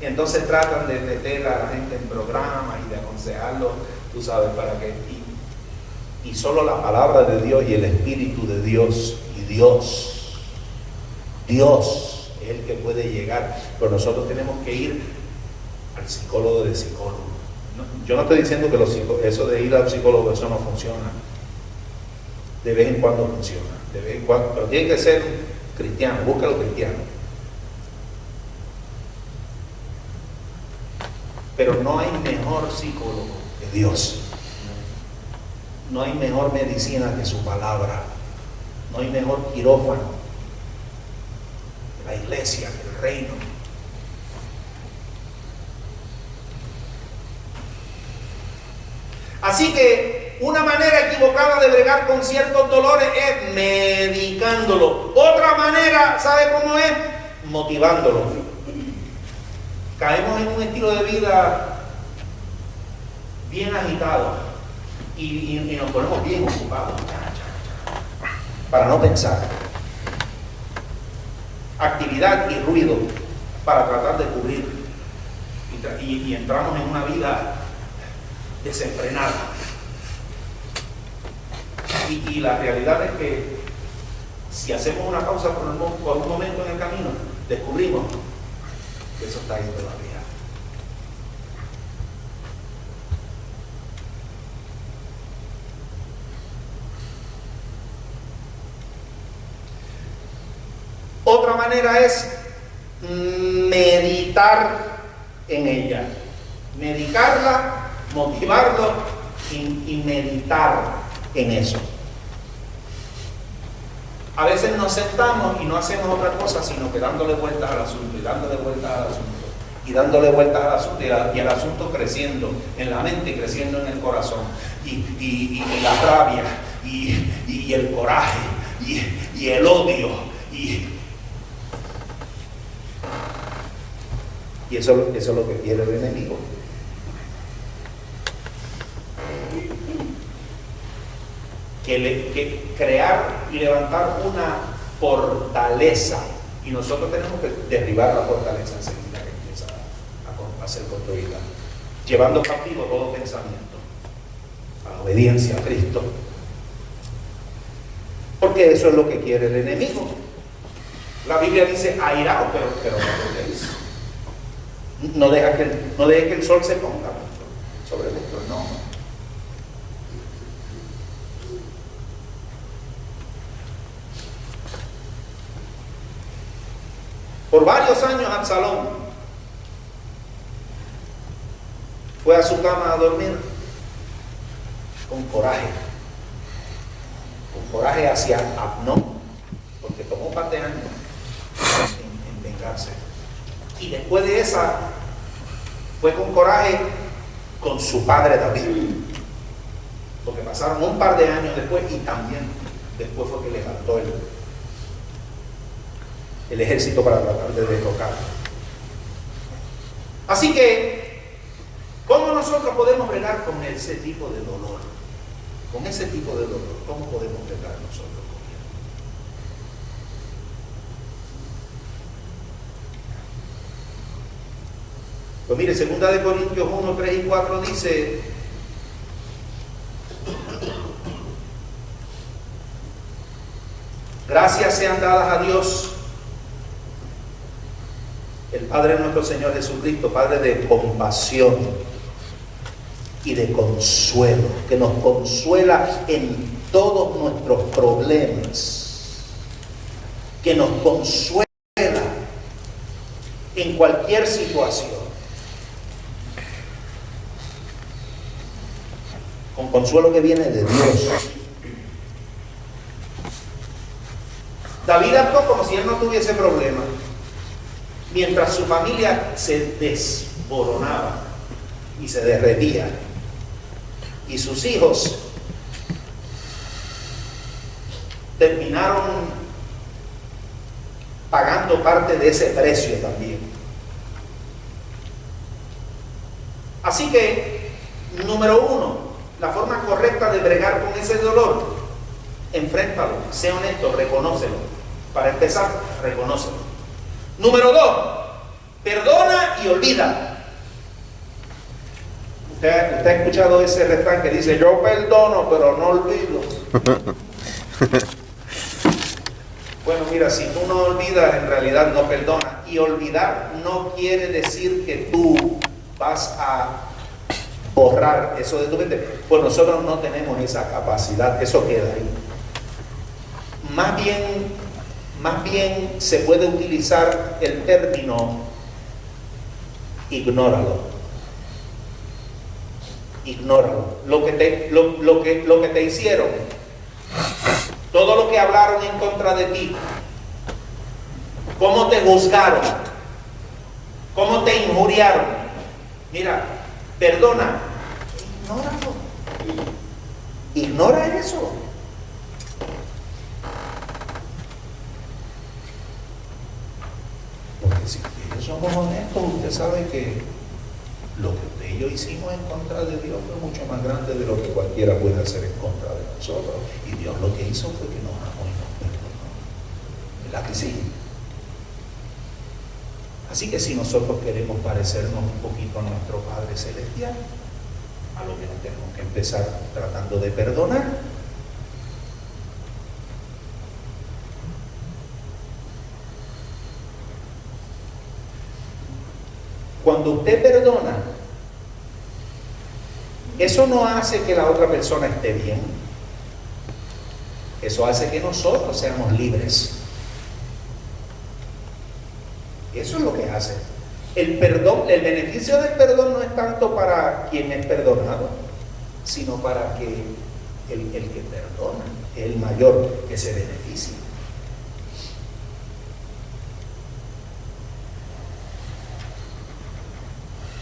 Y entonces tratan de meter a la gente en programas y de aconsejarlo, tú sabes, para que... Y solo la palabra de Dios y el Espíritu de Dios y Dios es el que puede llegar, pero nosotros tenemos que ir al psicólogo de psicólogo. Yo no estoy diciendo que eso de ir al psicólogo, eso no funciona. De vez en cuando funciona, de vez en cuando, pero tiene que ser cristiano, búscalo cristiano. Pero no hay mejor psicólogo que Dios. No hay mejor medicina que su palabra. No hay mejor quirófano que la iglesia, que el reino. Así que una manera equivocada de bregar con ciertos dolores es medicándolo. Otra manera, ¿sabe cómo es? Motivándolo. Caemos en un estilo de vida bien agitado y nos ponemos bien ocupados para no pensar. Actividad y ruido para tratar de cubrir y entramos en una vida desenfrenada. Y la realidad es que si hacemos una pausa por un momento en el camino, descubrimos que eso está ahí todavía. Otra manera es meditar en ella. Medicarla, motivarlo y meditar en eso. A veces nos sentamos y no hacemos otra cosa sino que dándole vueltas al asunto y dándole vueltas al asunto y dándole vueltas al asunto y el asunto creciendo en la mente y creciendo en el corazón y la rabia y el coraje y el odio y eso es lo que quiere el enemigo. Que crear y levantar una fortaleza, y nosotros tenemos que derribar la fortaleza enseguida que empieza a ser construida, llevando cautivo todo pensamiento a la obediencia a Cristo, porque eso es lo que quiere el enemigo. La Biblia dice airado, pero no lo veis. No deje que el sol se ponga sobre vosotros, no. Por varios años Absalón fue a su cama a dormir con coraje hacia Abnón, porque tomó un par de años en vengarse. Y después de esa, fue con coraje con su padre David, porque pasaron un par de años después y también después fue que levantó el ejército para tratar de derrocarlo. Así que, ¿cómo nosotros podemos bregar con ese tipo de dolor? Con ese tipo de dolor, ¿cómo podemos bregar nosotros con él? Pues mire, 2 Corintios 1, 3 y 4 dice: gracias sean dadas a Dios, el Padre de nuestro Señor Jesucristo, Padre de compasión y de consuelo, que nos consuela en todos nuestros problemas, que nos consuela en cualquier situación, con consuelo que viene de Dios. David actuó como si él no tuviese problema, mientras su familia se desboronaba y se derretía, y sus hijos terminaron pagando parte de ese precio también. Así que, número uno, la forma correcta de bregar con ese dolor: enfréntalo, sé honesto, reconócelo. Para empezar, reconócelo. Número 2, perdona y olvida. ¿Usted ha escuchado ese refrán que dice: yo perdono pero no olvido? Bueno, mira, si tú no olvidas, en realidad no perdonas. Y olvidar no quiere decir que tú vas a borrar eso de tu mente, pues nosotros no tenemos esa capacidad, eso queda ahí. Más bien se puede utilizar el término ignóralo. Ignóralo. Lo que te hicieron, todo lo que hablaron en contra de ti, cómo te juzgaron, cómo te injuriaron, mira, perdona, ignóralo. Ignora eso. Porque si ellos somos honestos, usted sabe que lo que usted y yo hicimos en contra de Dios fue mucho más grande de lo que cualquiera puede hacer en contra de nosotros. Y Dios lo que hizo fue que nos amó y nos perdonó. ¿Verdad que sí? Así que si nosotros queremos parecernos un poquito a nuestro Padre Celestial, a lo menos tenemos que empezar tratando de perdonar. Cuando usted perdona, eso no hace que la otra persona esté bien. Eso hace que nosotros seamos libres. Eso es lo que hace. El perdón, el beneficio del perdón no es tanto para quien es perdonado, sino para que el que perdona es el mayor que se beneficia.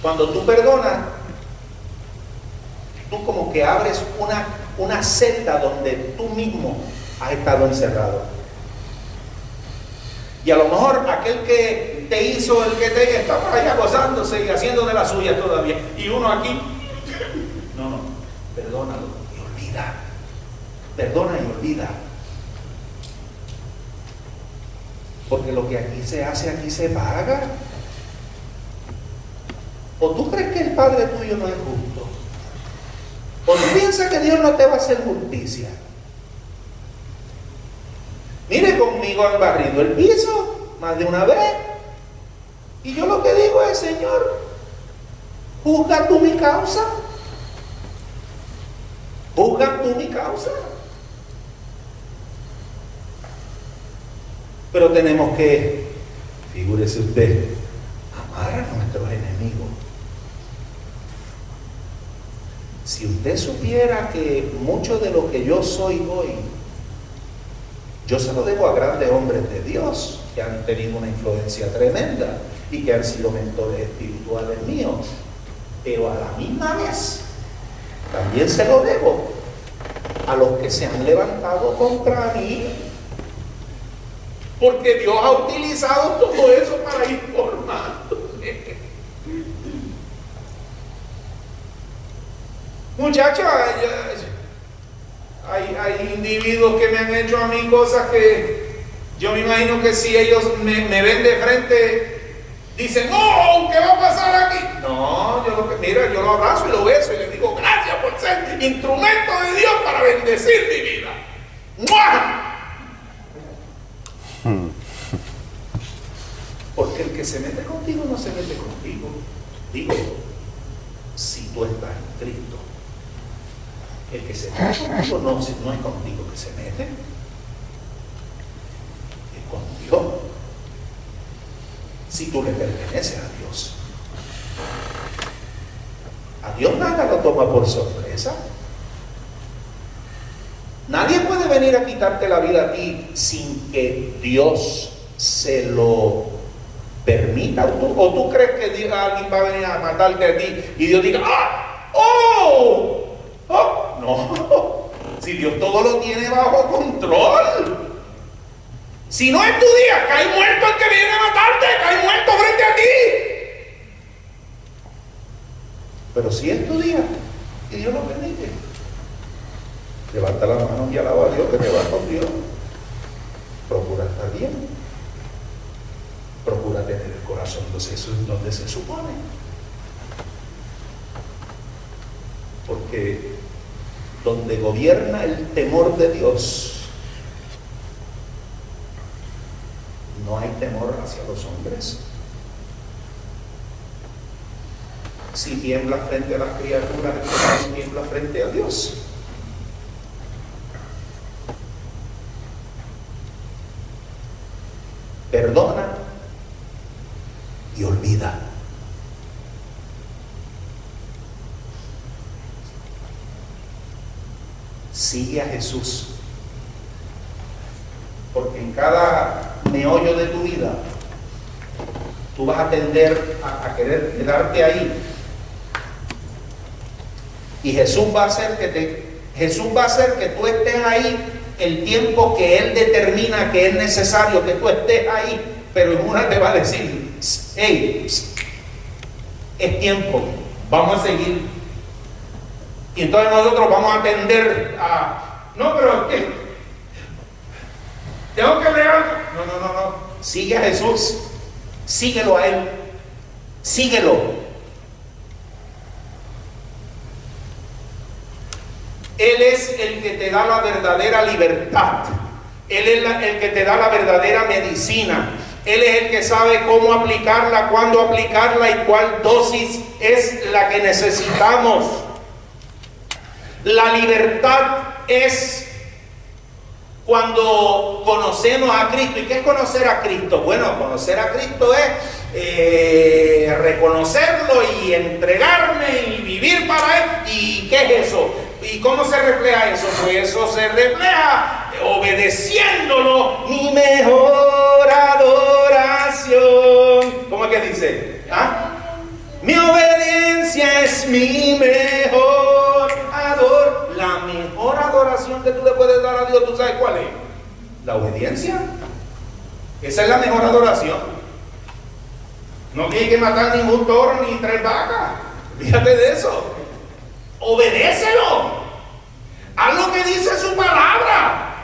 Cuando tú perdonas, tú como que abres una celda donde tú mismo has estado encerrado. Y a lo mejor aquel que te hizo, el que te estaba allá gozándose y haciendo de la suya todavía. Y uno aquí, no, perdónalo y olvida. Perdona y olvida. Porque lo que aquí se hace, aquí se paga. ¿O tú crees que el Padre tuyo no es justo? ¿O tú piensas que Dios no te va a hacer justicia? Mire, conmigo han barrido el piso más de una vez. Y yo lo que digo es, Señor, juzga tú mi causa. Juzga tú mi causa. Pero tenemos que, figúrese usted, amar a nuestros enemigos. Si usted supiera que mucho de lo que yo soy hoy, yo se lo debo a grandes hombres de Dios que han tenido una influencia tremenda y que han sido mentores espirituales míos, pero a la misma vez también se lo debo a los que se han levantado contra mí, porque Dios ha utilizado todo eso para informarme. Muchachos, hay individuos que me han hecho a mí cosas que yo me imagino que si ellos me ven de frente, dicen, ¡oh! ¿Qué va a pasar aquí? No, yo lo abrazo y lo beso y le digo, gracias por ser instrumento de Dios para bendecir mi vida. ¡Mua! Porque el que se mete contigo no se mete contigo. Digo, si tú estás en Cristo. El que se mete contigo no es contigo que se mete, es con Dios. Si tú le perteneces a Dios. A Dios nada lo toma por sorpresa. Nadie puede venir a quitarte la vida a ti sin que Dios se lo permita. ¿O tú crees que alguien va a venir a matarte a ti y Dios diga, ¡ah! ¡Oh! ¡Oh! No, si Dios todo lo tiene bajo control. Si no es tu día, cae muerto el que viene a matarte, cae muerto frente a ti. Pero si es tu día y Dios lo permite, levanta la mano y alaba a Dios, que te va con Dios. Procura estar bien. Procura tener el corazón donde se supone. Porque donde gobierna el temor de Dios, no hay temor hacia los hombres. Si tiembla frente a las criaturas, no tiembla frente a Dios. Perdona y olvida. Sigue a Jesús, porque en cada meollo de tu vida tú vas a tender a querer quedarte ahí, y Jesús va a hacer que tú estés ahí el tiempo que Él determina que es necesario que tú estés ahí, pero en una te va a decir, hey, es tiempo, vamos a seguir. Y entonces nosotros vamos a atender a, no, pero es que tengo que leer algo. No. Sigue a Jesús, síguelo a Él, síguelo. Él es el que te da la verdadera libertad. Él es el que te da la verdadera medicina. Él es el que sabe cómo aplicarla, cuándo aplicarla y cuál dosis es la que necesitamos. La libertad es cuando conocemos a Cristo. ¿Y qué es conocer a Cristo? Bueno, conocer a Cristo es reconocerlo y entregarme y vivir para Él. ¿Y qué es eso? ¿Y cómo se refleja eso? Pues eso se refleja obedeciéndolo. Mi mejor adoración. ¿Cómo es que dice? ¿Ah? Mi obediencia es mi mejor adoración. La mejor adoración que tú le puedes dar a Dios, ¿tú sabes cuál es? La obediencia. Esa es la mejor adoración. No tienes que matar ningún toro ni 3 vacas. Fíjate de eso. Obedécelo. Haz lo que dice su palabra.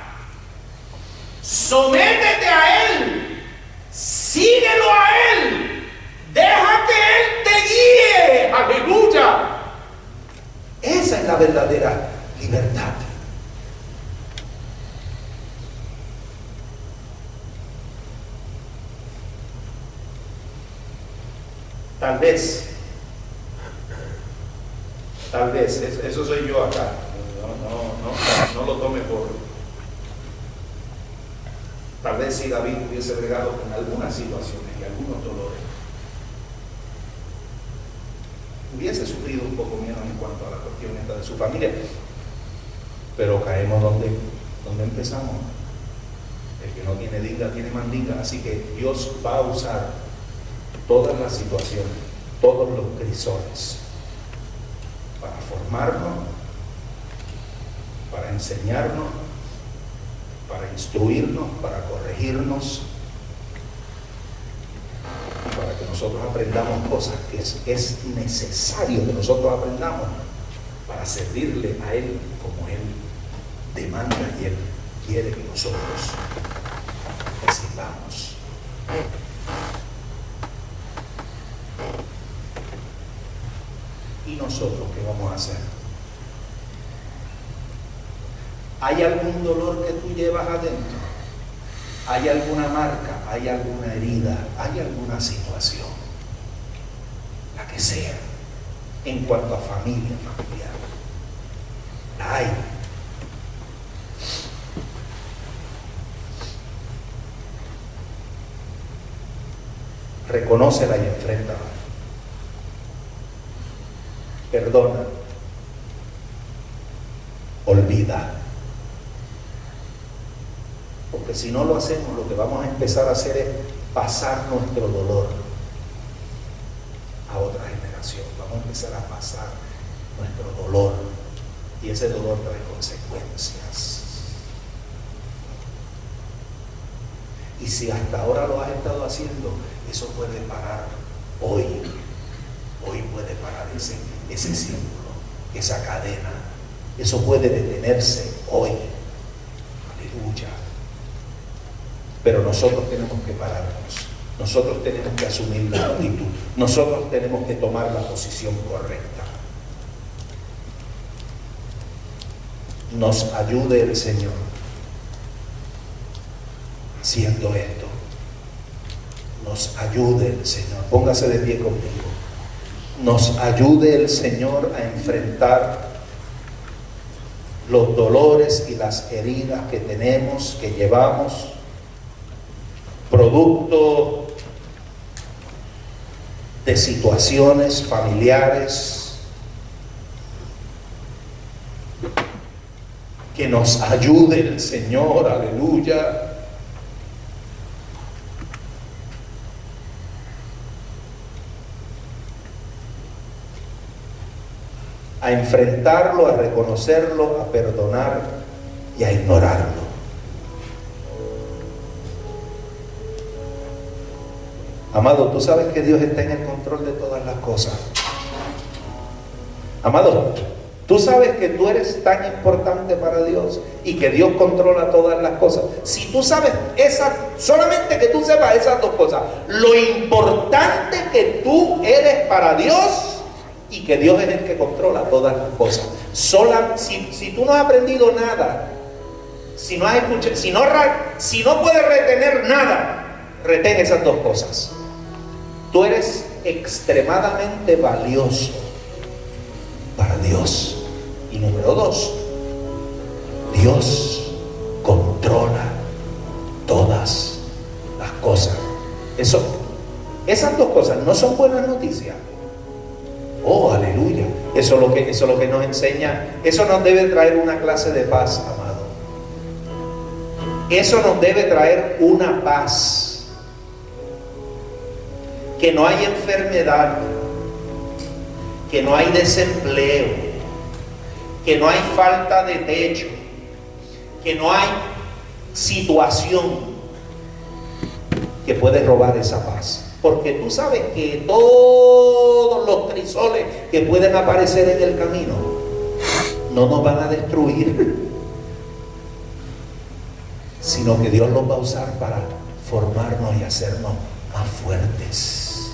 Sométete a Él. Síguelo a Él. Deja que Él te guíe. Aleluya. Esa es la verdadera libertad. Tal vez, eso soy yo acá. No lo tome por. Tal vez si David hubiese bregado con algunas situaciones y algunos dolores, hubiese sufrido un poco menos en cuanto a la cuestión esta de su familia, pero caemos donde empezamos. El que no tiene dinga tiene mandinga. Así que Dios va a usar todas las situaciones, todos los crisoles, para formarnos, para enseñarnos, para instruirnos, para corregirnos, para que nosotros aprendamos cosas que es necesario que nosotros aprendamos para servirle a Él como Él demanda y Él quiere que nosotros le sirvamos. ¿Y nosotros qué vamos a hacer? ¿Hay algún dolor que tú llevas adentro? ¿Hay alguna marca? ¿Hay alguna herida? ¿Hay alguna situación? La que sea, en cuanto a familiar. La hay. Reconócela y enfréntala. Perdona. Olvida. Porque si no lo hacemos, lo que vamos a empezar a hacer es pasar nuestro dolor a otra generación. Vamos a empezar a pasar nuestro dolor. Y ese dolor trae consecuencias. Y si hasta ahora lo has estado haciendo, eso puede parar hoy. Hoy puede parar ese círculo, esa cadena. Eso puede detenerse hoy. Aleluya. Pero nosotros tenemos que pararnos. Nosotros tenemos que asumir la actitud. Nosotros tenemos que tomar la posición correcta. Nos ayude el Señor haciendo esto. Nos ayude el Señor. Póngase de pie conmigo. Nos ayude el Señor a enfrentar los dolores y las heridas que tenemos, que llevamos, producto de situaciones familiares. Que nos ayude el Señor, aleluya, a enfrentarlo, a reconocerlo, a perdonar y a ignorarlo. Amado, tú sabes que Dios está en el control de todas las cosas. Amado, tú sabes que tú eres tan importante para Dios y que Dios controla todas las cosas. Si tú sabes solamente que tú sepas esas dos cosas, lo importante que tú eres para Dios y que Dios es el que controla todas las cosas. Si tú no has aprendido nada, si no has escuchado, si no puedes retener nada, retén esas dos cosas. Tú eres extremadamente valioso para Dios. Y número 2, Dios controla Esas dos cosas no son buenas noticias. Oh, aleluya. Eso es lo que nos enseña. Eso nos debe traer una clase de paz, amado. Eso nos debe traer una paz. Que no hay enfermedad, que no hay desempleo, que no hay falta de techo, que no hay situación que puede robar esa paz. Porque tú sabes que todos los trisoles que pueden aparecer en el camino no nos van a destruir, sino que Dios los va a usar para formarnos y hacernos más fuertes,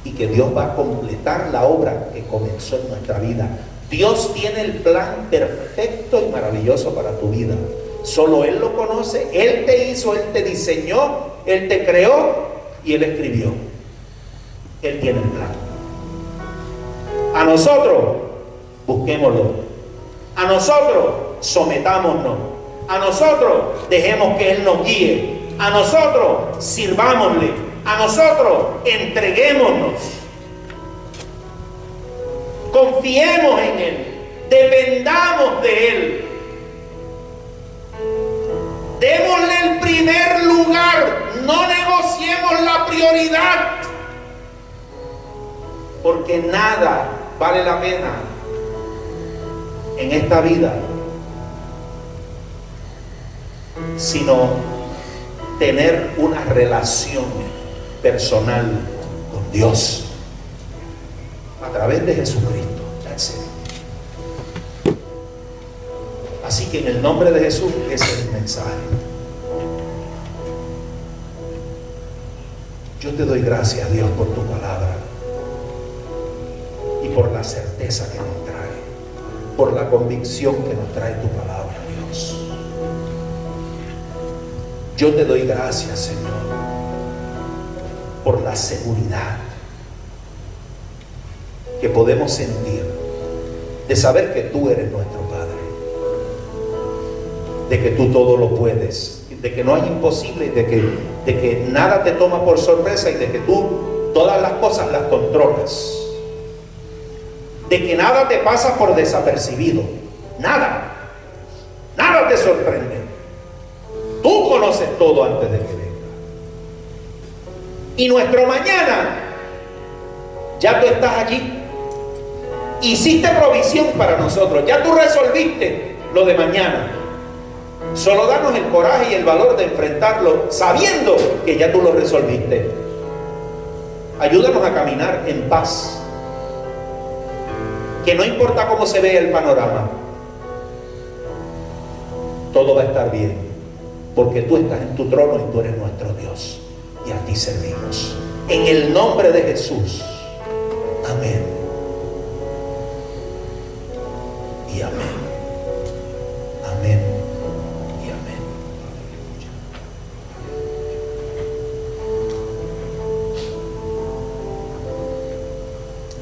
y que Dios va a completar la obra que comenzó en nuestra vida. Dios tiene el plan perfecto y maravilloso para tu vida. Solo Él lo conoce. Él te hizo, Él te diseñó, Él te creó y Él escribió. Él tiene el plan. A nosotros busquémoslo. A nosotros sometámonos. A nosotros dejemos que Él nos guíe. A nosotros sirvámosle. A nosotros entreguémonos. Confiemos en Él. Dependamos de Él. Démosle el primer lugar. No negociemos la prioridad. Porque nada vale la pena en esta vida sino tener una relación personal con Dios a través de Jesucristo. Así que en el nombre de Jesús, ese es el mensaje. Yo te doy gracias, Dios, por tu palabra y por la certeza que nos trae, por la convicción que nos trae tu palabra, Dios. Yo te doy gracias, Señor, por la seguridad que podemos sentir de saber que tú eres nuestro Padre, de que tú todo lo puedes, de que no hay imposible, de que nada te toma por sorpresa y de que tú todas las cosas las controlas, de que nada te pasa por desapercibido, nada te sorprende. Tú conoces todo antes de que venga. Y nuestro mañana, ya tú estás allí. Hiciste provisión para nosotros. Ya tú resolviste lo de mañana. Solo danos el coraje y el valor de enfrentarlo sabiendo que ya tú lo resolviste. Ayúdanos a caminar en paz. Que no importa cómo se vea el panorama, todo va a estar bien, porque tú estás en tu trono y tú eres nuestro Dios y a ti servimos. En el nombre de Jesús. Amén. Y amén. Amén. Y amén.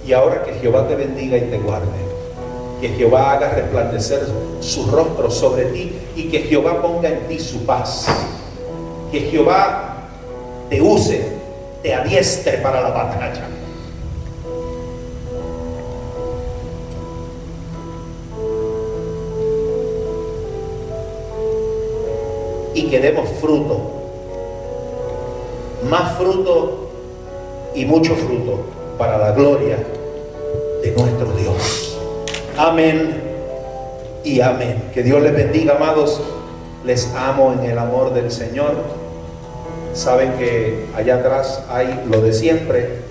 Y ahora que Jehová te bendiga y te guarde, que Jehová haga resplandecer su rostro sobre ti y que Jehová ponga en ti su paz, que Jehová te use, te adiestre para la batalla. Y que demos fruto, más fruto y mucho fruto para la gloria de nuestro Dios. Amén y amén. Que Dios les bendiga, amados. Les amo en el amor del Señor. Saben que allá atrás hay lo de siempre.